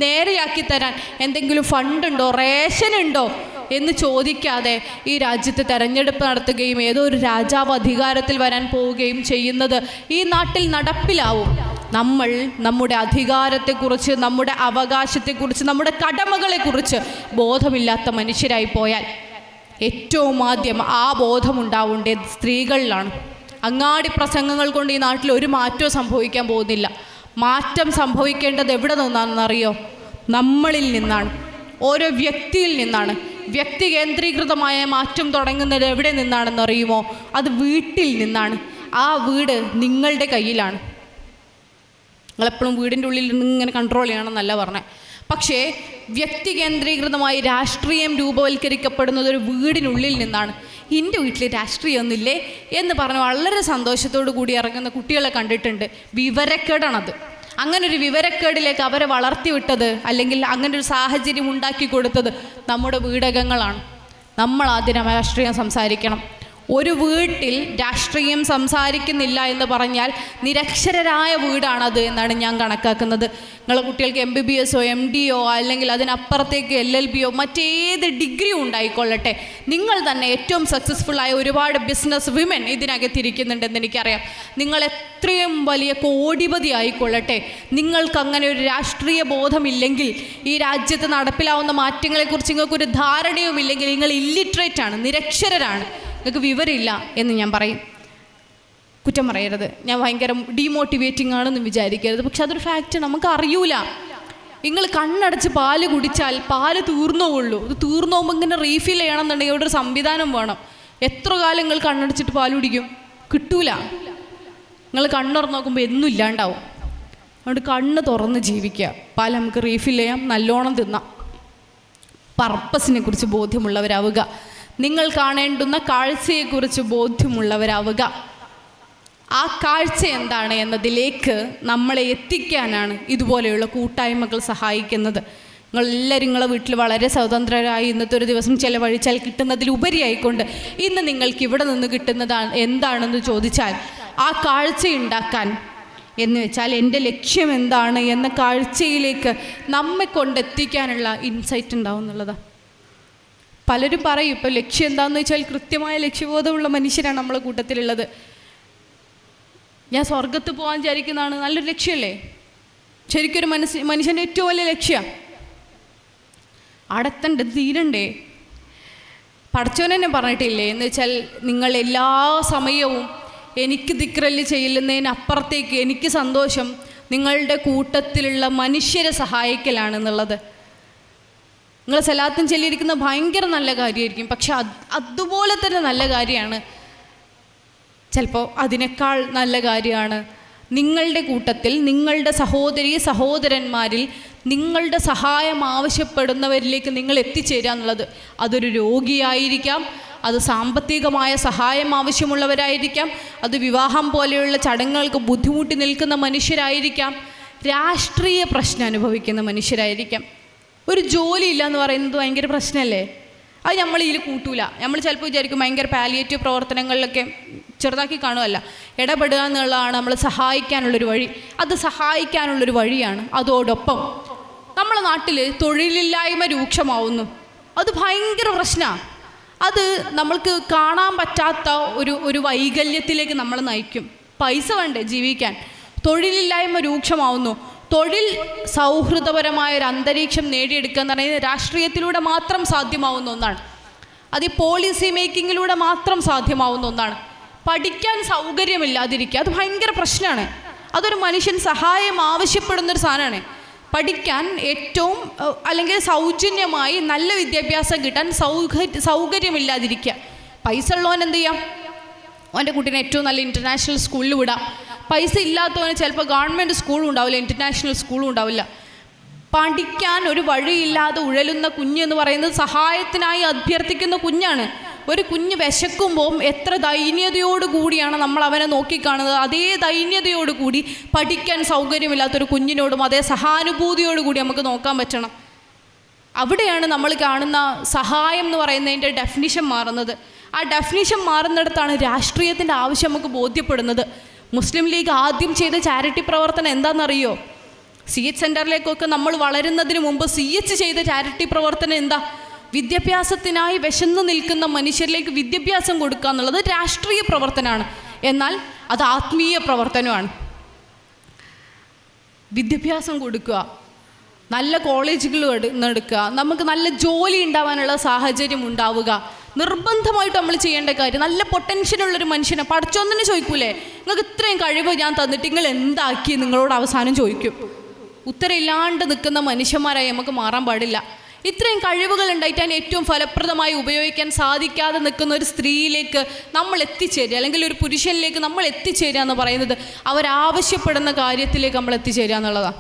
നേരെയാക്കി തരാൻ എന്തെങ്കിലും ഫണ്ടുണ്ടോ? റേഷനുണ്ടോ എന്ന് ചോദിക്കാതെ ഈ രാജ്യത്ത് തെരഞ്ഞെടുപ്പ് നടത്തുകയും ഏതോ ഒരു രാജാവ് അധികാരത്തിൽ വരാൻ പോവുകയും ചെയ്യുന്നത് ഈ നാട്ടിൽ നടപ്പിലാവും. നമ്മൾ നമ്മുടെ അധികാരത്തെക്കുറിച്ച്, നമ്മുടെ അവകാശത്തെക്കുറിച്ച്, നമ്മുടെ കടമകളെക്കുറിച്ച് ബോധമില്ലാത്ത മനുഷ്യരായി പോയാൽ ഏറ്റവും ആദ്യം ആ ബോധമുണ്ടാവേണ്ടത് സ്ത്രീകളിലാണ്. അങ്ങാടി പ്രസംഗങ്ങൾ കൊണ്ട് ഈ നാട്ടിൽ ഒരു മാറ്റവും സംഭവിക്കാൻ പോകുന്നില്ല. മാറ്റം സംഭവിക്കേണ്ടത് എവിടെ നിന്നാണെന്നറിയോ? നമ്മളിൽ നിന്നാണ്, ഓരോ വ്യക്തിയിൽ നിന്നാണ്. വ്യക്തി കേന്ദ്രീകൃതമായ മാറ്റം തുടങ്ങുന്നത് എവിടെ നിന്നാണെന്നറിയുമോ? അത് വീട്ടിൽ നിന്നാണ്. ആ വീട് നിങ്ങളുടെ കയ്യിലാണ്. നിങ്ങളെപ്പോഴും വീടിൻ്റെ ഉള്ളിൽ നിന്ന് ഇങ്ങനെ കൺട്രോൾ ചെയ്യണമെന്നല്ല പറഞ്ഞത്. പക്ഷേ വ്യക്തി കേന്ദ്രീകൃതമായി രാഷ്ട്രീയം രൂപവൽക്കരിക്കപ്പെടുന്നത് ഒരു വീടിനുള്ളിൽ നിന്നാണ്. എൻ്റെ വീട്ടിൽ രാഷ്ട്രീയമൊന്നുമില്ലേ എന്ന് പറഞ്ഞ് വളരെ സന്തോഷത്തോടു കൂടി ഇറങ്ങുന്ന കുട്ടികളെ കണ്ടിട്ടുണ്ട്. വിവരക്കേടാണത്. അങ്ങനൊരു വിവരക്കേടിലേക്ക് അവരെ വളർത്തിവിട്ടത്, അല്ലെങ്കിൽ അങ്ങനൊരു സാഹചര്യം ഉണ്ടാക്കി കൊടുത്തത് നമ്മുടെ വീടകങ്ങളാണ്. നമ്മൾ ആദ്യം രാഷ്ട്രീയം സംസാരിക്കണം. ഒരു വീട്ടിൽ രാഷ്ട്രീയം സംസാരിക്കുന്നില്ല എന്ന് പറഞ്ഞാൽ നിരക്ഷരരായ വീടാണത് എന്നാണ് ഞാൻ കണക്കാക്കുന്നത്. നിങ്ങളുടെ കുട്ടികൾക്ക് MBBS MDയോ അല്ലെങ്കിൽ അതിനപ്പുറത്തേക്ക് LLBയോ മറ്റേത് ഡിഗ്രിയോ ഉണ്ടായിക്കൊള്ളട്ടെ, നിങ്ങൾ തന്നെ ഏറ്റവും സക്സസ്ഫുള്ളായ ഒരുപാട് ബിസിനസ് വിമൻ ഇതിനകത്തിരിക്കുന്നുണ്ടെന്ന് എനിക്കറിയാം. നിങ്ങൾ എത്രയും വലിയ കോടിപതി ആയിക്കൊള്ളട്ടെ, നിങ്ങൾക്ക് അങ്ങനെ ഒരു രാഷ്ട്രീയ ബോധമില്ലെങ്കിൽ, ഈ രാജ്യത്ത് നടപ്പിലാവുന്ന മാറ്റങ്ങളെക്കുറിച്ച് നിങ്ങൾക്കൊരു ധാരണയുമില്ലെങ്കിൽ നിങ്ങൾ ഇല്ലിറ്ററേറ്റ് ആണ്, നിരക്ഷരരാണ്, നിങ്ങൾക്ക് വിവരമില്ല എന്ന് ഞാൻ പറയും. കുറ്റം പറയരുത്, ഞാൻ ഭയങ്കര ഡീമോട്ടിവേറ്റിംഗ് ആണെന്ന് വിചാരിക്കരുത്. പക്ഷെ അതൊരു ഫാക്റ്റ്, നമുക്ക് അറിയൂല. നിങ്ങൾ കണ്ണടച്ച് പാല് കുടിച്ചാൽ പാല് തീർന്നോവുള്ളൂ. ഇത് തീർന്നോകുമ്പോൾ ഇങ്ങനെ റീഫിൽ ചെയ്യണമെന്നുണ്ടെങ്കിൽ ഇവിടെ ഒരു സംവിധാനം വേണം. എത്ര കാലം നിങ്ങൾ കണ്ണടച്ചിട്ട് പാല് കുടിക്കും? കിട്ടൂല. നിങ്ങൾ കണ്ണുറന്ന് നോക്കുമ്പോൾ എന്നും ഇല്ലാണ്ടാവും. അതുകൊണ്ട് കണ്ണ് തുറന്ന് ജീവിക്കുക. പാൽ നമുക്ക് റീഫിൽ ചെയ്യാം, നല്ലോണം തിന്നാം. പർപ്പസിനെ കുറിച്ച് ബോധ്യമുള്ളവരാവുക. നിങ്ങൾ കാണേണ്ടുന്ന കാഴ്ചയെക്കുറിച്ച് ബോധ്യമുള്ളവരാവുക. ആ കാഴ്ച എന്താണ് എന്നതിലേക്ക് നമ്മളെ എത്തിക്കാനാണ് ഇതുപോലെയുള്ള കൂട്ടായ്മകൾ സഹായിക്കുന്നത്. നിങ്ങളെല്ലാവരും നിങ്ങളെ വീട്ടിൽ വളരെ സ്വതന്ത്രരായി ഇന്നത്തെ ഒരു ദിവസം ചിലവഴിച്ചാൽ കിട്ടുന്നതിലുപരിയായിക്കൊണ്ട് ഇന്ന് നിങ്ങൾക്ക് ഇവിടെ നിന്ന് കിട്ടുന്നതാണ് എന്താണെന്ന് ചോദിച്ചാൽ ആ കാഴ്ച ഉണ്ടാക്കാൻ എന്ന് വെച്ചാൽ എൻ്റെ ലക്ഷ്യം എന്താണ് എന്ന കാഴ്ചയിലേക്ക് നമ്മെ കൊണ്ടെത്തിക്കാനുള്ള ഇൻസൈറ്റ് ഉണ്ടാവും എന്നുള്ളതാണ്. പലരും പറയും ഇപ്പോൾ ലക്ഷ്യം എന്താണെന്ന് വെച്ചാൽ കൃത്യമായ ലക്ഷ്യബോധമുള്ള മനുഷ്യരാണ് നമ്മളെ കൂട്ടത്തിലുള്ളത്. ഞാൻ സ്വർഗത്ത് പോകാൻ വിചാരിക്കുന്നതാണ് നല്ലൊരു ലക്ഷ്യമല്ലേ? ശരിക്കൊരു മനുഷ്യൻ്റെ ഏറ്റവും വലിയ ലക്ഷ്യമാണ്. അടത്തണ്ട് തീരണ്ടേ? പടച്ചോൻ തന്നെ പറഞ്ഞിട്ടില്ലേ എന്ന് വെച്ചാൽ നിങ്ങൾ എല്ലാ സമയവും എനിക്ക് ദിക്റല് ചെയ്യുന്നതിനപ്പുറത്തേക്ക് എനിക്ക് സന്തോഷം നിങ്ങളുടെ കൂട്ടത്തിലുള്ള മനുഷ്യരെ സഹായിക്കലാണെന്നുള്ളത്. നിങ്ങൾ സലാത്തും ചൊല്ലിയിരിക്കുന്ന ഭയങ്കര നല്ല കാര്യമായിരിക്കും, പക്ഷെ അതുപോലെ തന്നെ നല്ല കാര്യമാണ്, ചിലപ്പോൾ അതിനേക്കാൾ നല്ല കാര്യമാണ് നിങ്ങളുടെ കൂട്ടത്തിൽ നിങ്ങളുടെ സഹോദരന്മാരിൽ നിങ്ങളുടെ സഹായം ആവശ്യപ്പെടുന്നവരിലേക്ക് നിങ്ങൾ എത്തിച്ചേരുക എന്നുള്ളത്. അതൊരു രോഗിയായിരിക്കാം, അത് സാമ്പത്തികമായ സഹായം ആവശ്യമുള്ളവരായിരിക്കാം, അത് വിവാഹം പോലെയുള്ള ചടങ്ങുകൾക്ക് ബുദ്ധിമുട്ടി നിൽക്കുന്ന മനുഷ്യരായിരിക്കാം, രാഷ്ട്രീയ പ്രശ്നം അനുഭവിക്കുന്ന മനുഷ്യരായിരിക്കാം. ഒരു ജോലി ഇല്ല എന്ന് പറയുന്നത് ഭയങ്കര പ്രശ്നമല്ലേ? അത് നമ്മൾ ഇതിൽ കൂട്ടൂല. നമ്മൾ ചിലപ്പോൾ വിചാരിക്കും ഭയങ്കര പാലിയേറ്റീവ് പ്രവർത്തനങ്ങളിലൊക്കെ ചെറുതാക്കി കാണുമല്ല. ഇടപെടുക എന്നുള്ളതാണ് നമ്മൾ സഹായിക്കാനുള്ളൊരു വഴി. അത് സഹായിക്കാനുള്ളൊരു വഴിയാണ്. അതോടൊപ്പം നമ്മളെ നാട്ടിൽ തൊഴിലില്ലായ്മ രൂക്ഷമാവുന്നു. അത് ഭയങ്കര പ്രശ്നമാണ്. അത് നമ്മൾക്ക് കാണാൻ പറ്റാത്ത ഒരു വൈകല്യത്തിലേക്ക് നമ്മൾ നയിക്കും. പൈസ വേണ്ടേ ജീവിക്കാൻ? തൊഴിലില്ലായ്മ രൂക്ഷമാവുന്നു. തൊഴിൽ സൗഹൃദപരമായ ഒരു അന്തരീക്ഷം നേടിയെടുക്കുക എന്ന് പറയുന്നത് രാഷ്ട്രീയത്തിലൂടെ മാത്രം സാധ്യമാവുന്ന ഒന്നാണ്. അത് ഈ പോളിസി മേക്കിങ്ങിലൂടെ മാത്രം സാധ്യമാവുന്ന ഒന്നാണ്. പഠിക്കാൻ സൗകര്യമില്ലാതിരിക്കുക അത് ഭയങ്കര പ്രശ്നമാണ്. അതൊരു മനുഷ്യൻ സഹായം ആവശ്യപ്പെടുന്നൊരു സാധനമാണ്. പഠിക്കാൻ ഏറ്റവും അല്ലെങ്കിൽ സൗജന്യമായി നല്ല വിദ്യാഭ്യാസം കിട്ടാൻ സൗകര്യമില്ലാതിരിക്കുക. പൈസ ഉള്ളവൻ എന്ത് ചെയ്യാം? അവൻ്റെ കുട്ടീനെ ഏറ്റവും നല്ല ഇൻ്റർനാഷണൽ സ്കൂളിൽ വിടാം. പൈസ ഇല്ലാത്തവന് ചിലപ്പോൾ ഗവൺമെൻറ് സ്കൂളും ഉണ്ടാവില്ല, ഇൻ്റർനാഷണൽ സ്കൂളും ഉണ്ടാവില്ല. പഠിക്കാൻ ഒരു വഴിയില്ലാതെ ഉഴലുന്ന കുഞ്ഞെന്ന് പറയുന്നത് സഹായത്തിനായി അഭ്യർത്ഥിക്കുന്ന കുഞ്ഞാണ്. ഒരു കുഞ്ഞ് വിശക്കുമ്പോൾ എത്ര ദൈന്യതയോടുകൂടിയാണ് നമ്മൾ അവനെ നോക്കിക്കാണുന്നത്. അതേ ദൈന്യതയോടുകൂടി പഠിക്കാൻ സൗകര്യമില്ലാത്തൊരു കുഞ്ഞിനോടും അതേ സഹാനുഭൂതിയോടുകൂടി നമുക്ക് നോക്കാൻ പറ്റണം. അവിടെയാണ് നമ്മൾ കാണുന്ന സഹായം എന്ന് പറയുന്നതിൻ്റെ ഡെഫിനിഷൻ മാറുന്നത്. ആ ഡെഫിനിഷൻ മാറുന്നിടത്താണ് രാഷ്ട്രീയത്തിൻ്റെ ആവശ്യം നമുക്ക് ബോധ്യപ്പെടുന്നത്. മുസ്ലിം ലീഗ് ആദ്യം ചെയ്ത ചാരിറ്റി പ്രവർത്തനം എന്താണെന്നറിയോ? CH സെൻറ്ററിലേക്കൊക്കെ നമ്മൾ വളരുന്നതിന് മുമ്പ് CH ചെയ്ത ചാരിറ്റി പ്രവർത്തനം എന്താ? വിദ്യാഭ്യാസത്തിനായി വിശന്നു നിൽക്കുന്ന മനുഷ്യരിലേക്ക് വിദ്യാഭ്യാസം കൊടുക്കുക എന്നുള്ളത് രാഷ്ട്രീയ പ്രവർത്തനമാണ്. എന്നാൽ അത് ആത്മീയ പ്രവർത്തനമാണ്. വിദ്യാഭ്യാസം കൊടുക്കുക, നല്ല കോളേജുകൾ എടുക്കുക, നമുക്ക് നല്ല ജോലി ഉണ്ടാവാനുള്ള സാഹചര്യം ഉണ്ടാവുക, നിർബന്ധമായിട്ട് നമ്മൾ ചെയ്യേണ്ട കാര്യം. നല്ല പൊട്ടൻഷ്യലുള്ളൊരു മനുഷ്യനെ പഠിച്ചോന്നിനെ ചോദിക്കൂലേ, നിങ്ങൾക്ക് ഇത്രയും കഴിവ് ഞാൻ തന്നിട്ട് നിങ്ങൾ എന്താക്കി നിങ്ങളോട് അവസാനം ചോദിക്കും. ഉത്തരമില്ലാണ്ട് നിൽക്കുന്ന മനുഷ്യന്മാരായി നമുക്ക് മാറാൻ പാടില്ല. ഇത്രയും കഴിവുകൾ ഉണ്ടായിട്ട് അതിനെ ഏറ്റവും ഫലപ്രദമായി ഉപയോഗിക്കാൻ സാധിക്കാതെ നിൽക്കുന്ന ഒരു സ്ത്രീയിലേക്ക് നമ്മൾ എത്തിച്ചേരുക, അല്ലെങ്കിൽ ഒരു പുരുഷനിലേക്ക് നമ്മൾ എത്തിച്ചേരുക എന്ന് പറയുന്നത് അവരാവശ്യപ്പെടുന്ന കാര്യത്തിലേക്ക് നമ്മൾ എത്തിച്ചേരുക എന്നുള്ളതാണ്.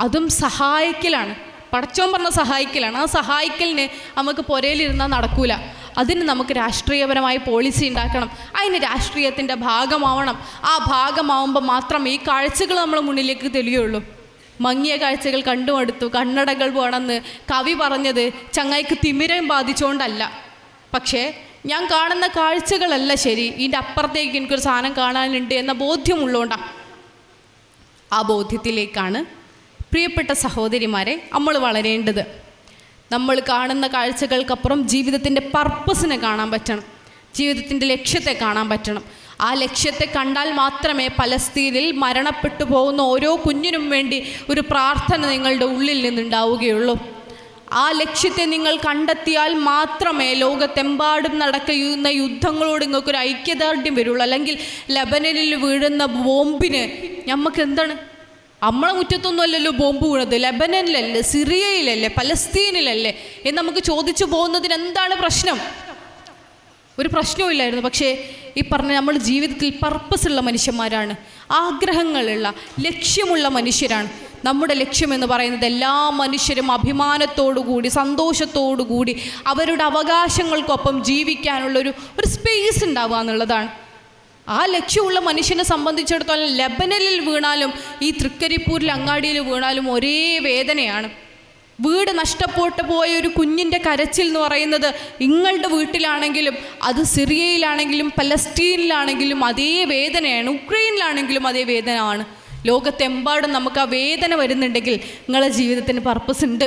അതും സഹായിക്കലാണ്. പടച്ചോൻ പറഞ്ഞ സഹായിക്കലാണ്. ആ സഹായിക്കലിന് നമുക്ക് പുരയിലിരുന്നാൽ നടക്കൂല. അതിന് നമുക്ക് രാഷ്ട്രീയപരമായ പോളിസി ഉണ്ടാക്കണം. അതിന് രാഷ്ട്രീയത്തിൻ്റെ ഭാഗമാവണം. ആ ഭാഗമാവുമ്പോൾ മാത്രം ഈ കാഴ്ചകൾ നമ്മൾ മുന്നിലേക്ക് തെളിയുള്ളൂ. മങ്ങിയ കാഴ്ചകൾ കണ്ടുമടുത്തു, കണ്ണടകൾ വേണമെന്ന് കവി പറഞ്ഞത് ചങ്ങായിക്ക് തിമിരം ബാധിച്ചുകൊണ്ടല്ല. പക്ഷേ ഞാൻ കാണുന്ന കാഴ്ചകളല്ല ശരി, ഇതിൻ്റെ അപ്പുറത്തേക്ക് എനിക്കൊരു സാധനം കാണാനുണ്ട് എന്ന ബോധ്യമുള്ളതുകൊണ്ടാണ്. ആ ബോധ്യത്തിലേക്കാണ് പ്രിയപ്പെട്ട സഹോദരിമാരെ നമ്മൾ വളരേണ്ടത്. നമ്മൾ കാണുന്ന കാഴ്ചകൾക്കപ്പുറം ജീവിതത്തിൻ്റെ പർപ്പസിനെ കാണാൻ പറ്റണം, ജീവിതത്തിൻ്റെ ലക്ഷ്യത്തെ കാണാൻ പറ്റണം. ആ ലക്ഷ്യത്തെ കണ്ടാൽ മാത്രമേ പലസ്തീനിൽ മരണപ്പെട്ടു പോകുന്ന ഓരോ കുഞ്ഞിനും വേണ്ടി ഒരു പ്രാർത്ഥന നിങ്ങളുടെ ഉള്ളിൽ നിന്നുണ്ടാവുകയുള്ളൂ. ആ ലക്ഷ്യത്തെ നിങ്ങൾ കണ്ടെത്തിയാൽ മാത്രമേ ലോകത്തെമ്പാടും നടക്കുന്ന യുദ്ധങ്ങളോട് നിങ്ങൾക്കൊരു ഐക്യദാർഢ്യം വരുള്ളൂ. അല്ലെങ്കിൽ ലെബനനിൽ വീഴുന്ന ബോംബിന് നമുക്ക് എന്താണ്, നമ്മളെ മുറ്റത്തൊന്നും അല്ലല്ലോ ബോംബ് വീണത്, ലെബനനിലല്ലേ, സിറിയയിലല്ലേ, പലസ്തീനിലല്ലേ എന്ന് നമുക്ക് ചോദിച്ചു പോകുന്നതിന് എന്താണ് പ്രശ്നം? ഒരു പ്രശ്നവുമില്ലായിരുന്നു. പക്ഷേ ഈ പറഞ്ഞ നമ്മൾ ജീവിതത്തിൽ പർപ്പസുള്ള മനുഷ്യന്മാരാണ്, ആഗ്രഹങ്ങളുള്ള ലക്ഷ്യമുള്ള മനുഷ്യരാണ്. നമ്മുടെ ലക്ഷ്യമെന്ന് പറയുന്നത് എല്ലാ മനുഷ്യരും അഭിമാനത്തോടു കൂടി സന്തോഷത്തോടു കൂടി അവരുടെ അവകാശങ്ങൾക്കൊപ്പം ജീവിക്കാനുള്ളൊരു സ്പേസ് ഉണ്ടാവുക എന്നുള്ളതാണ്. ആ ലക്ഷ്യമുള്ള മനുഷ്യനെ സംബന്ധിച്ചിടത്തോളം ലെബനനിൽ വീണാലും ഈ തൃക്കരിപ്പൂരിൽ അങ്ങാടിയിൽ വീണാലും ഒരേ വേദനയാണ്. വീട് നഷ്ടപ്പെട്ടു പോയ ഒരു കുഞ്ഞിൻ്റെ കരച്ചിൽ എന്ന് പറയുന്നത് നിങ്ങളുടെ വീട്ടിലാണെങ്കിലും അത് സിറിയയിലാണെങ്കിലും പലസ്തീനിലാണെങ്കിലും അതേ വേദനയാണ്, ഉക്രൈനിലാണെങ്കിലും അതേ വേദനയാണ്. ലോകത്തെമ്പാടും നമുക്ക് ആ വേദന വരുന്നുണ്ടെങ്കിൽ നിങ്ങളുടെ ജീവിതത്തിന് പർപ്പസ് ഉണ്ട്.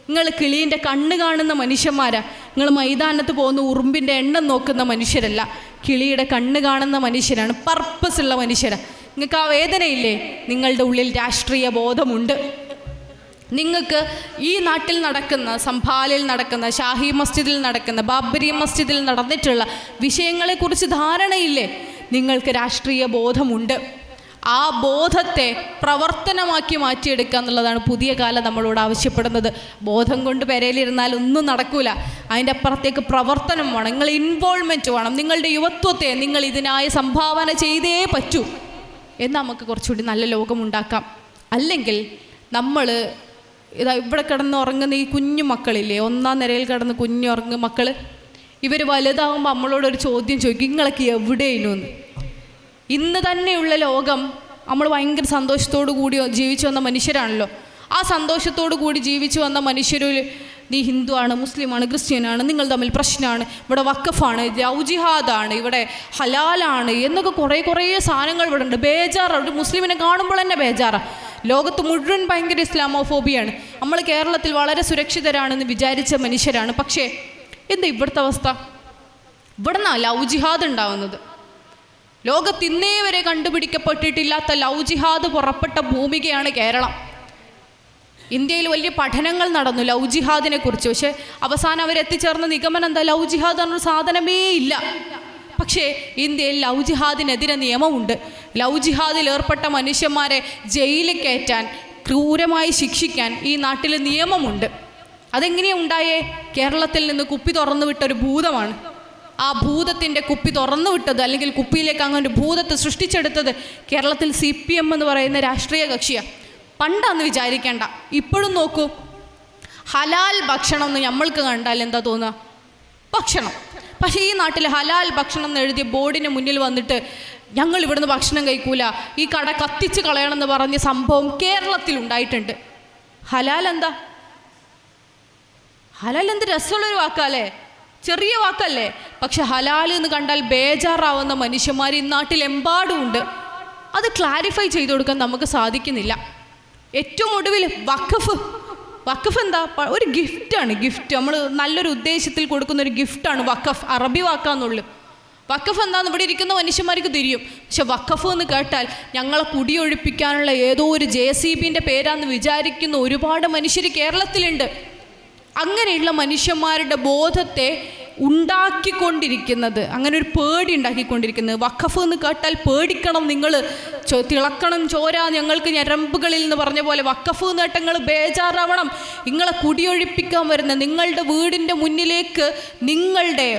നിങ്ങൾ കിളീൻ്റെ കണ്ണ് കാണുന്ന മനുഷ്യന്മാരാ. നിങ്ങൾ മൈതാനത്ത് പോകുന്ന ഉറുമ്പിൻ്റെ എണ്ണം നോക്കുന്ന മനുഷ്യരല്ല, കിളിയുടെ കണ്ണ് കാണുന്ന മനുഷ്യരാണ്, പർപ്പസ് ഉള്ള മനുഷ്യരാണ്. നിങ്ങൾക്ക് ആ വേദനയില്ലേ? നിങ്ങളുടെ ഉള്ളിൽ രാഷ്ട്രീയ ബോധമുണ്ട്. നിങ്ങൾക്ക് ഈ നാട്ടിൽ നടക്കുന്ന, സംഭാലിൽ നടക്കുന്ന, ഷാഹി മസ്ജിദിൽ നടക്കുന്ന, ബാബരി മസ്ജിദിൽ നടന്നിട്ടുള്ള വിഷയങ്ങളെക്കുറിച്ച് ധാരണയില്ലേ? നിങ്ങൾക്ക് രാഷ്ട്രീയ ബോധമുണ്ട്. ആ ബോധത്തെ പ്രവർത്തനമാക്കി മാറ്റിയെടുക്കുക എന്നുള്ളതാണ് പുതിയ കാലം നമ്മളോട് ആവശ്യപ്പെടുന്നത്. ബോധം കൊണ്ട് പെരയിലിരുന്നാൽ ഒന്നും നടക്കൂല. അതിൻ്റെ അപ്പുറത്തേക്ക് പ്രവർത്തനം വേണം, നിങ്ങൾ ഇൻവോൾവ്മെൻറ്റ് വേണം. നിങ്ങളുടെ യുവത്വത്തെ നിങ്ങൾ ഇതിനായി സംഭാവന ചെയ്തേ പറ്റൂ എന്ന് നമുക്ക് കുറച്ചുകൂടി നല്ല ലോകമുണ്ടാക്കാം. അല്ലെങ്കിൽ നമ്മൾ ഇവിടെ കിടന്ന് ഉറങ്ങുന്ന ഈ കുഞ്ഞു മക്കളില്ലേ, 1ാം നിരയിൽ കിടന്ന് കുഞ്ഞുറങ്ങുന്ന മക്കൾ, ഇവർ വലുതാകുമ്പോൾ നമ്മളോടൊരു ചോദ്യം ചോദിക്കും, നിങ്ങളൊക്കെ എവിടെയെന്നു എന്ന്. ഇന്ന് തന്നെയുള്ള ലോകം നമ്മൾ ഭയങ്കര സന്തോഷത്തോടു കൂടി ജീവിച്ചു വന്ന മനുഷ്യരാണല്ലോ. ആ സന്തോഷത്തോടു കൂടി ജീവിച്ചു വന്ന മനുഷ്യരിൽ നീ ഹിന്ദു ആണ്, മുസ്ലിമാണ്, ക്രിസ്ത്യനാണ്, നിങ്ങൾ തമ്മിൽ പ്രശ്നമാണ്, ഇവിടെ വഖഫാണ്, ലവ് ജിഹാദാണ്, ഇവിടെ ഹലാലാണ് എന്നൊക്കെ കുറേ സാധനങ്ങൾ ഇവിടെ ഉണ്ട്. ബേജാറാണ്, ഒരു മുസ്ലിമിനെ കാണുമ്പോൾ തന്നെ ബേജാറാണ്. ലോകത്ത് മുഴുവൻ ഭയങ്കര ഇസ്ലാമോഫോബിയാണ്. നമ്മൾ കേരളത്തിൽ വളരെ സുരക്ഷിതരാണെന്ന് വിചാരിച്ച മനുഷ്യരാണ്. പക്ഷേ എന്താ ഇവിടുത്തെ അവസ്ഥ? ഇവിടെ നിന്നാണ് ലവ് ജിഹാദ് ഉണ്ടാവുന്നത്. ലോകത്ത് ഇന്നേ വരെ കണ്ടുപിടിക്കപ്പെട്ടിട്ടില്ലാത്ത ലവ് ജിഹാദ് പുറപ്പെട്ട ഭൂമികയാണ് കേരളം. ഇന്ത്യയിൽ വലിയ പഠനങ്ങൾ നടന്നു ലവ് ജിഹാദിനെ കുറിച്ച്. പക്ഷേ അവസാനം അവരെത്തിച്ചേർന്ന നിഗമനം എന്താ? ലവ് ജിഹാദ് എന്നൊരു സാധനമേ ഇല്ല. പക്ഷേ ഇന്ത്യയിൽ ലവ് ജിഹാദിനെതിരെ നിയമമുണ്ട്. ലവ് ജിഹാദിൽ ഏർപ്പെട്ട മനുഷ്യന്മാരെ ജയിലിൽ കയറ്റാൻ, ക്രൂരമായി ശിക്ഷിക്കാൻ ഈ നാട്ടിൽ നിയമമുണ്ട്. അതെങ്ങനെയാണ് ഉണ്ടായേ? കേരളത്തിൽ നിന്ന് കുപ്പി തുറന്നു വിട്ടൊരു ഭൂതമാണ്. ആ ഭൂതത്തിൻ്റെ കുപ്പി തുറന്നു വിട്ടത്, അല്ലെങ്കിൽ കുപ്പിയിലേക്ക് അങ്ങനെ ഒരു ഭൂതത്തെ സൃഷ്ടിച്ചെടുത്തത് കേരളത്തിൽ CPM എന്ന് പറയുന്ന രാഷ്ട്രീയ കക്ഷിയാണ്. പണ്ടാന്ന് വിചാരിക്കേണ്ട, ഇപ്പോഴും നോക്കൂ, ഹലാൽ ഭക്ഷണം എന്ന് നമ്മൾക്ക് കണ്ടാൽ എന്താ തോന്നുക? ഭക്ഷണം. പക്ഷേ ഈ നാട്ടിൽ ഹലാൽ ഭക്ഷണം എന്ന് എഴുതിയ ബോർഡിന് മുന്നിൽ വന്നിട്ട് ഞങ്ങൾ ഇവിടുന്ന് ഭക്ഷണം കഴിക്കൂല, ഈ കട കത്തിച്ച് കളയണമെന്ന് പറഞ്ഞ സംഭവം കേരളത്തിൽ ഉണ്ടായിട്ടുണ്ട്. ഹലാൽ എന്താ? ഹലാൽ എന്ത് രസമുള്ളൊരു വാക്കല്ലേ, ചെറിയ വാക്കല്ലേ? പക്ഷെ ഹലാൽ എന്ന് കണ്ടാൽ ബേജാറാവുന്ന മനുഷ്യന്മാർ ഈ നാട്ടിലെമ്പാടും ഉണ്ട്. അത് ക്ലാരിഫൈ ചെയ്തു കൊടുക്കാൻ നമുക്ക് സാധിക്കുന്നില്ല. ഏറ്റവും ഒടുവിൽ വഖഫ് എന്താ? ഒരു ഗിഫ്റ്റാണ്. ഗിഫ്റ്റ് നമ്മൾ നല്ലൊരു ഉദ്ദേശത്തിൽ കൊടുക്കുന്ന ഒരു ഗിഫ്റ്റാണ് വഖഫ്. അറബി വാക്കാന്നുള്ളു. വഖഫ് എന്താന്ന് ഇവിടെ ഇരിക്കുന്ന മനുഷ്യന്മാർക്ക് തിരിയും. പക്ഷെ വഖഫ് എന്ന് കേട്ടാൽ ഞങ്ങളെ കുടിയൊഴിപ്പിക്കാനുള്ള ഏതോ ഒരു JCBൻ്റെ പേരാന്ന് വിചാരിക്കുന്ന ഒരുപാട് മനുഷ്യർ കേരളത്തിലുണ്ട്. അങ്ങനെയുള്ള മനുഷ്യന്മാരുടെ ബോധത്തെ ഉണ്ടാക്കിക്കൊണ്ടിരിക്കുന്നത്, അങ്ങനെ ഒരു പേടി ഉണ്ടാക്കിക്കൊണ്ടിരിക്കുന്നത്. വഖഫ് എന്ന് കേട്ടാൽ പേടിക്കണം, നിങ്ങൾ തിളക്കണം ചോര ഞങ്ങൾക്ക് ഞരമ്പുകളിൽ എന്ന് പറഞ്ഞ പോലെ വഖഫ് എന്ന് കേട്ടാൽ നിങ്ങൾ ബേജാറാവണം. നിങ്ങളെ കുടിയൊഴിപ്പിക്കാൻ വരുന്ന, നിങ്ങളുടെ വീടിൻ്റെ മുന്നിലേക്ക്, നിങ്ങളുടെ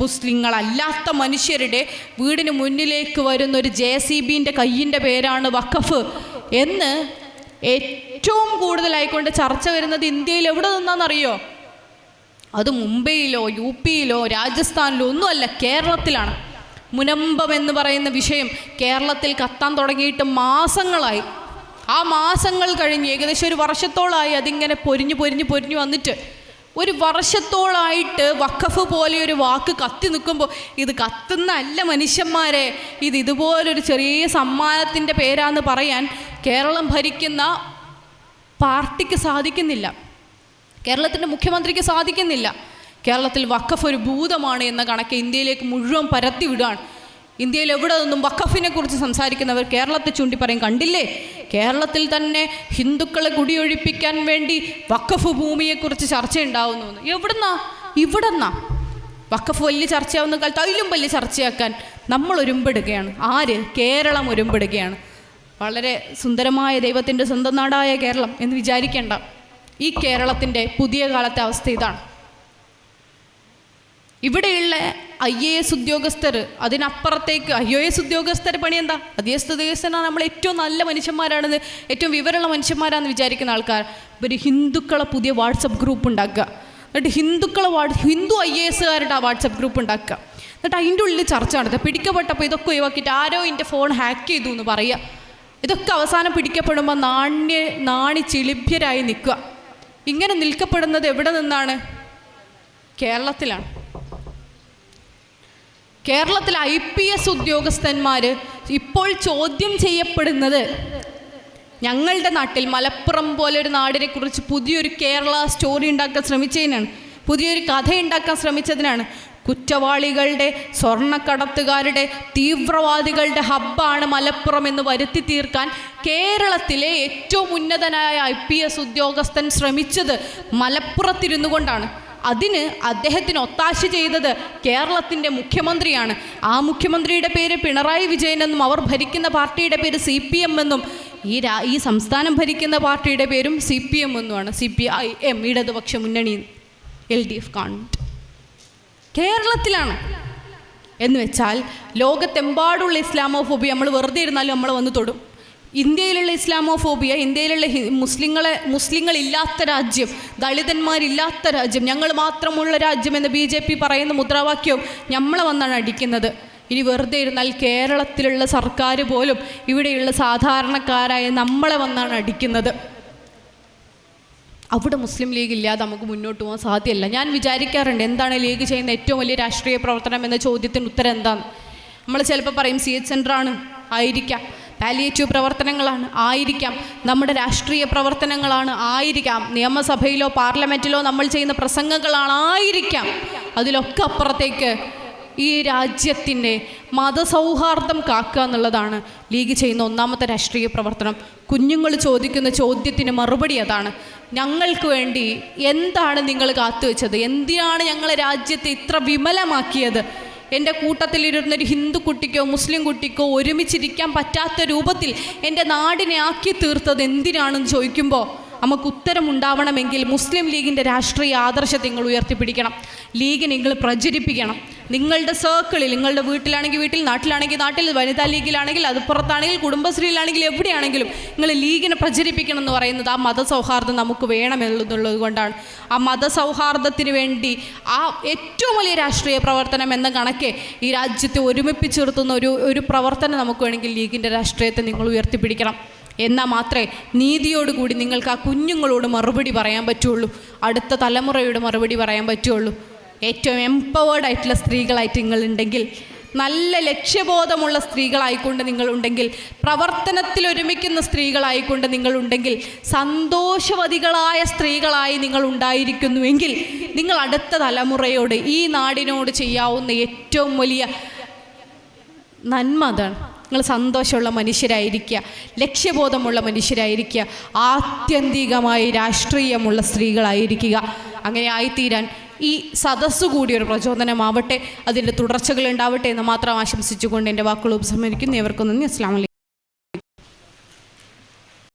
മുസ്ലിങ്ങളല്ലാത്ത മനുഷ്യരുടെ വീടിന് മുന്നിലേക്ക് വരുന്ന ഒരു JCBൻ്റെ കയ്യിൻ്റെ പേരാണ് വഖഫ് എന്ന് ഏറ്റവും കൂടുതലായിക്കൊണ്ട് ചർച്ച വരുന്നത് ഇന്ത്യയിൽ എവിടെ നിന്നാണെന്നറിയോ? അത് മുംബൈയിലോ UPയിലോ രാജസ്ഥാനിലോ ഒന്നുമല്ല, കേരളത്തിലാണ്. മുനമ്പം എന്ന് പറയുന്ന വിഷയം കേരളത്തിൽ കത്താൻ തുടങ്ങിയിട്ട് മാസങ്ങളായി. ആ മാസങ്ങൾ കഴിഞ്ഞ് ഏകദേശം ഒരു വർഷത്തോളമായി അതിങ്ങനെ പൊരിഞ്ഞു വന്നിട്ട്, ഒരു വർഷത്തോളായിട്ട് വഖഫ് പോലെ ഒരു വാക്ക് കത്തി നിൽക്കുമ്പോൾ ഇത് കത്തുന്ന അല്ല മനുഷ്യന്മാരെ, ഇതുപോലൊരു ചെറിയ സമ്മാനത്തിൻ്റെ പേരാന്ന് പറയാൻ കേരളം ഭരിക്കുന്ന പാർട്ടിക്ക് സാധിക്കുന്നില്ല, കേരളത്തിൻ്റെ മുഖ്യമന്ത്രിക്ക് സാധിക്കുന്നില്ല. കേരളത്തിൽ വഖഫ് ഒരു ഭൂതമാണ് എന്ന കണക്ക് ഇന്ത്യയിലേക്ക് മുഴുവൻ പരത്തി വിടുകയാണ്. ഇന്ത്യയിൽ എവിടെ നിന്നും വഖഫിനെ കുറിച്ച് സംസാരിക്കുന്നവർ കേരളത്തെ ചൂണ്ടി പറയും, കണ്ടില്ലേ കേരളത്തിൽ തന്നെ ഹിന്ദുക്കളെ കുടിയൊഴിപ്പിക്കാൻ വേണ്ടി വഖഫ് ഭൂമിയെക്കുറിച്ച് ചർച്ചയുണ്ടാവുന്നു. ഇവിടെന്നാ വഖഫ് വലിയ ചർച്ചയാവുന്ന കാലത്ത് അതിലും വലിയ ചർച്ചയാക്കാൻ നമ്മൾ ഒരുമ്പെടുകയാണ്. ആര്? കേരളം ഒരുമ്പെടുകയാണ്. വളരെ സുന്ദരമായ ദൈവത്തിൻ്റെ സ്വന്തം നാടായ കേരളം എന്ന് വിചാരിക്കേണ്ട. ഈ കേരളത്തിൻ്റെ പുതിയ കാലത്തെ അവസ്ഥ ഇതാണ്. ഇവിടെയുള്ള IAS ഉദ്യോഗസ്ഥർ, അതിനപ്പുറത്തേക്ക് IAS ഉദ്യോഗസ്ഥർ പണി എന്താ? IAS ഉദ്യോഗസ്ഥനാണ് നമ്മൾ ഏറ്റവും നല്ല മനുഷ്യന്മാരാണെന്ന്, ഏറ്റവും വിവരമുള്ള മനുഷ്യന്മാരാണെന്ന് വിചാരിക്കുന്ന ആൾക്കാർ ഇവർ ഹിന്ദുക്കളെ പുതിയ വാട്സപ്പ് ഗ്രൂപ്പ് ഉണ്ടാക്കുക. എന്നിട്ട് ഹിന്ദു IASകാരുടെ ആ വാട്സപ്പ് ഗ്രൂപ്പ് ഉണ്ടാക്കുക. എന്നിട്ട് അതിൻ്റെ ഉള്ളിൽ ചർച്ച നടത്തുക. പിടിക്കപ്പെട്ടപ്പോൾ ഇതൊക്കെ ഒഴിവാക്കിയിട്ട് ആരോ എൻ്റെ ഫോൺ ഹാക്ക് ചെയ്തു എന്ന് പറയുക. ഇതൊക്കെ അവസാനം പിടിക്കപ്പെടുമ്പോൾ നാണിച്ചിളിഭ്യരായി നിൽക്കുക. ഇങ്ങനെ നിൽക്കപ്പെടുന്നത് എവിടെ നിന്നാണ്? കേരളത്തിലാണ്. കേരളത്തിലെ IPS ഉദ്യോഗസ്ഥന്മാർ ഇപ്പോൾ ചോദ്യം ചെയ്യപ്പെടുന്നത് ഞങ്ങളുടെ നാട്ടിൽ മലപ്പുറം പോലെ ഒരു നാടിനെ കുറിച്ച് പുതിയൊരു കേരള സ്റ്റോറി ഉണ്ടാക്കാൻ ശ്രമിച്ചതിനാണ്, പുതിയൊരു കഥ ഉണ്ടാക്കാൻ ശ്രമിച്ചതിനാണ്. കുറ്റവാളികളുടെ, സ്വർണ്ണക്കടത്തുകാരുടെ, തീവ്രവാദികളുടെ ഹബ്ബാണ് മലപ്പുറം എന്ന് വരുത്തി തീർക്കാൻ കേരളത്തിലെ ഏറ്റവും ഉന്നതനായ IPS ഉദ്യോഗസ്ഥൻ ശ്രമിച്ചത് മലപ്പുറത്തിരുന്നു കൊണ്ടാണ്. അതിന് അദ്ദേഹത്തിന് ഒത്താശ ചെയ്തത് കേരളത്തിൻ്റെ മുഖ്യമന്ത്രിയാണ്. ആ മുഖ്യമന്ത്രിയുടെ പേര് പിണറായി വിജയൻ എന്നും അവർ ഭരിക്കുന്ന പാർട്ടിയുടെ പേര് CPM എന്നും ഈ സംസ്ഥാനം ഭരിക്കുന്ന പാർട്ടിയുടെ പേരും CPM എന്നുമാണ്. CPIM, ഇടതുപക്ഷ മുന്നണി, LDF കാണുന്നുണ്ട്. കേരളത്തിലാണ് എന്ന് വെച്ചാൽ ലോകത്തെമ്പാടുള്ള ഇസ്ലാമോഫോബിയ നമ്മൾ വെറുതെ ഇരുന്നാലും നമ്മൾ വന്ന് തൊടും. ഇന്ത്യയിലുള്ള ഇസ്ലാമോഫോബിയ, ഇന്ത്യയിലുള്ള മുസ്ലിങ്ങളില്ലാത്ത രാജ്യം, ദളിതന്മാരില്ലാത്ത രാജ്യം, ഞങ്ങൾ മാത്രമുള്ള രാജ്യം എന്ന് BJP പറയുന്ന മുദ്രാവാക്യവും നമ്മളെ വന്നാണ് അടിക്കുന്നത്. ഇനി വെറുതെ ഇരുന്നാൽ കേരളത്തിലുള്ള സർക്കാർ പോലും ഇവിടെയുള്ള സാധാരണക്കാരായ നമ്മളെ വന്നാണ് അടിക്കുന്നത്. അവിടെ മുസ്ലിം ലീഗ് ഇല്ലാതെ നമുക്ക് മുന്നോട്ട് പോകാൻ സാധ്യമല്ല. ഞാൻ വിചാരിക്കാറുണ്ട്, എന്താണ് ലീഗ് ചെയ്യുന്ന ഏറ്റവും വലിയ രാഷ്ട്രീയ പ്രവർത്തനം എന്ന ചോദ്യത്തിന് ഉത്തരം എന്താണ്? നമ്മൾ ചിലപ്പോൾ പറയും CH സെൻ്ററാണ്, ആയിരിക്കാം. പാലിയേറ്റീവ് പ്രവർത്തനങ്ങളാണ്, ആയിരിക്കാം. നമ്മുടെ രാഷ്ട്രീയ പ്രവർത്തനങ്ങളാണ്, ആയിരിക്കാം. നിയമസഭയിലോ പാർലമെൻറ്റിലോ നമ്മൾ ചെയ്യുന്ന പ്രസംഗങ്ങളാണ്, ആയിരിക്കാം. അതിലൊക്കെ അപ്പുറത്തേക്ക് ഈ രാജ്യത്തിൻ്റെ മതസൗഹാർദ്ദം കാക്കുക എന്നുള്ളതാണ് ലീഗ് ചെയ്യുന്ന ഒന്നാമത്തെ രാഷ്ട്രീയ പ്രവർത്തനം. കുഞ്ഞുങ്ങൾ ചോദിക്കുന്ന ചോദ്യത്തിന് മറുപടി അതാണ്. ഞങ്ങൾക്ക് വേണ്ടി എന്താണ് നിങ്ങൾ കാത്തുവെച്ചത്? എന്തിനാണ് ഞങ്ങളെ രാജ്യത്തെ ഇത്ര വിമലമാക്കിയത്? എൻ്റെ കൂട്ടത്തിലിരുന്നൊരു ഹിന്ദു കുട്ടിക്കോ മുസ്ലിം കുട്ടിക്കോ ഒരുമിച്ചിരിക്കാൻ പറ്റാത്ത രൂപത്തിൽ എൻ്റെ നാടിനെ ആക്കി തീർത്തത് എന്തിനാണെന്ന് ചോദിക്കുമ്പോൾ നമുക്ക് ഉത്തരമുണ്ടാവണമെങ്കിൽ മുസ്ലിം ലീഗിൻ്റെ രാഷ്ട്രീയ ആദർശത്തെ നിങ്ങൾ ഉയർത്തിപ്പിടിക്കണം. ലീഗ് നിങ്ങൾ പ്രചരിപ്പിക്കണം. നിങ്ങളുടെ സർക്കിളിൽ, നിങ്ങളുടെ വീട്ടിലാണെങ്കിൽ വീട്ടിൽ, നാട്ടിലാണെങ്കിൽ നാട്ടിൽ, വനിതാ ലീഗിലാണെങ്കിൽ, അത് പുറത്താണെങ്കിൽ, കുടുംബശ്രീയിലാണെങ്കിൽ, എവിടെയാണെങ്കിലും നിങ്ങൾ ലീഗിനെ പ്രചരിപ്പിക്കണം എന്ന് പറയുന്നത് ആ മതസൗഹാർദ്ദം നമുക്ക് വേണമെന്നുള്ളത് കൊണ്ടാണ്. ആ മതസൗഹാർദ്ദത്തിന് വേണ്ടി ആ ഏറ്റവും വലിയ രാഷ്ട്രീയ പ്രവർത്തനം എന്ന കണക്കെ ഈ രാജ്യത്തെ ഒരുമിപ്പിച്ച് നിർത്തുന്ന ഒരു പ്രവർത്തനം നമുക്ക് വേണമെങ്കിൽ ലീഗിൻ്റെ രാഷ്ട്രീയത്തെ നിങ്ങൾ ഉയർത്തിപ്പിടിക്കണം. എന്നാൽ മാത്രമേ നീതിയോടുകൂടി നിങ്ങൾക്ക് ആ കുഞ്ഞുങ്ങളോട് മറുപടി പറയാൻ പറ്റുള്ളൂ, അടുത്ത തലമുറയോട് മറുപടി പറയാൻ പറ്റുള്ളൂ. ഏറ്റവും എംപവേർഡ് ആയിട്ടുള്ള സ്ത്രീകളായിട്ട് നിങ്ങളുണ്ടെങ്കിൽ, നല്ല ലക്ഷ്യബോധമുള്ള സ്ത്രീകളായിക്കൊണ്ട് നിങ്ങളുണ്ടെങ്കിൽ, പ്രവർത്തനത്തിൽ ഒരുമിക്കുന്ന സ്ത്രീകളായിക്കൊണ്ട് നിങ്ങളുണ്ടെങ്കിൽ, സന്തോഷവതികളായ സ്ത്രീകളായി നിങ്ങൾ ഉണ്ടായിരിക്കുന്നുവെങ്കിൽ നിങ്ങൾ അടുത്ത തലമുറയോട്, ഈ നാടിനോട് ചെയ്യാവുന്ന ഏറ്റവും വലിയ നന്മ അതാണ്. നിങ്ങൾ സന്തോഷമുള്ള മനുഷ്യരായിരിക്കുക, ലക്ഷ്യബോധമുള്ള മനുഷ്യരായിരിക്കുക, ആത്യന്തികമായി രാഷ്ട്രീയമുള്ള സ്ത്രീകളായിരിക്കുക. അങ്ങനെ ആയിത്തീരാൻ ഈ സദസ്സു കൂടി ഒരു പ്രചോദനമാവട്ടെ, അതിൻ്റെ തുടർച്ചകൾ ഉണ്ടാവട്ടെ എന്ന് മാത്രം ആശംസിച്ചുകൊണ്ട് എൻ്റെ വാക്കുകൾ ഉപസംഹരിക്കുന്നു. ഏവർക്കും നന്ദി. അസ്സലാമു അലൈക്കും.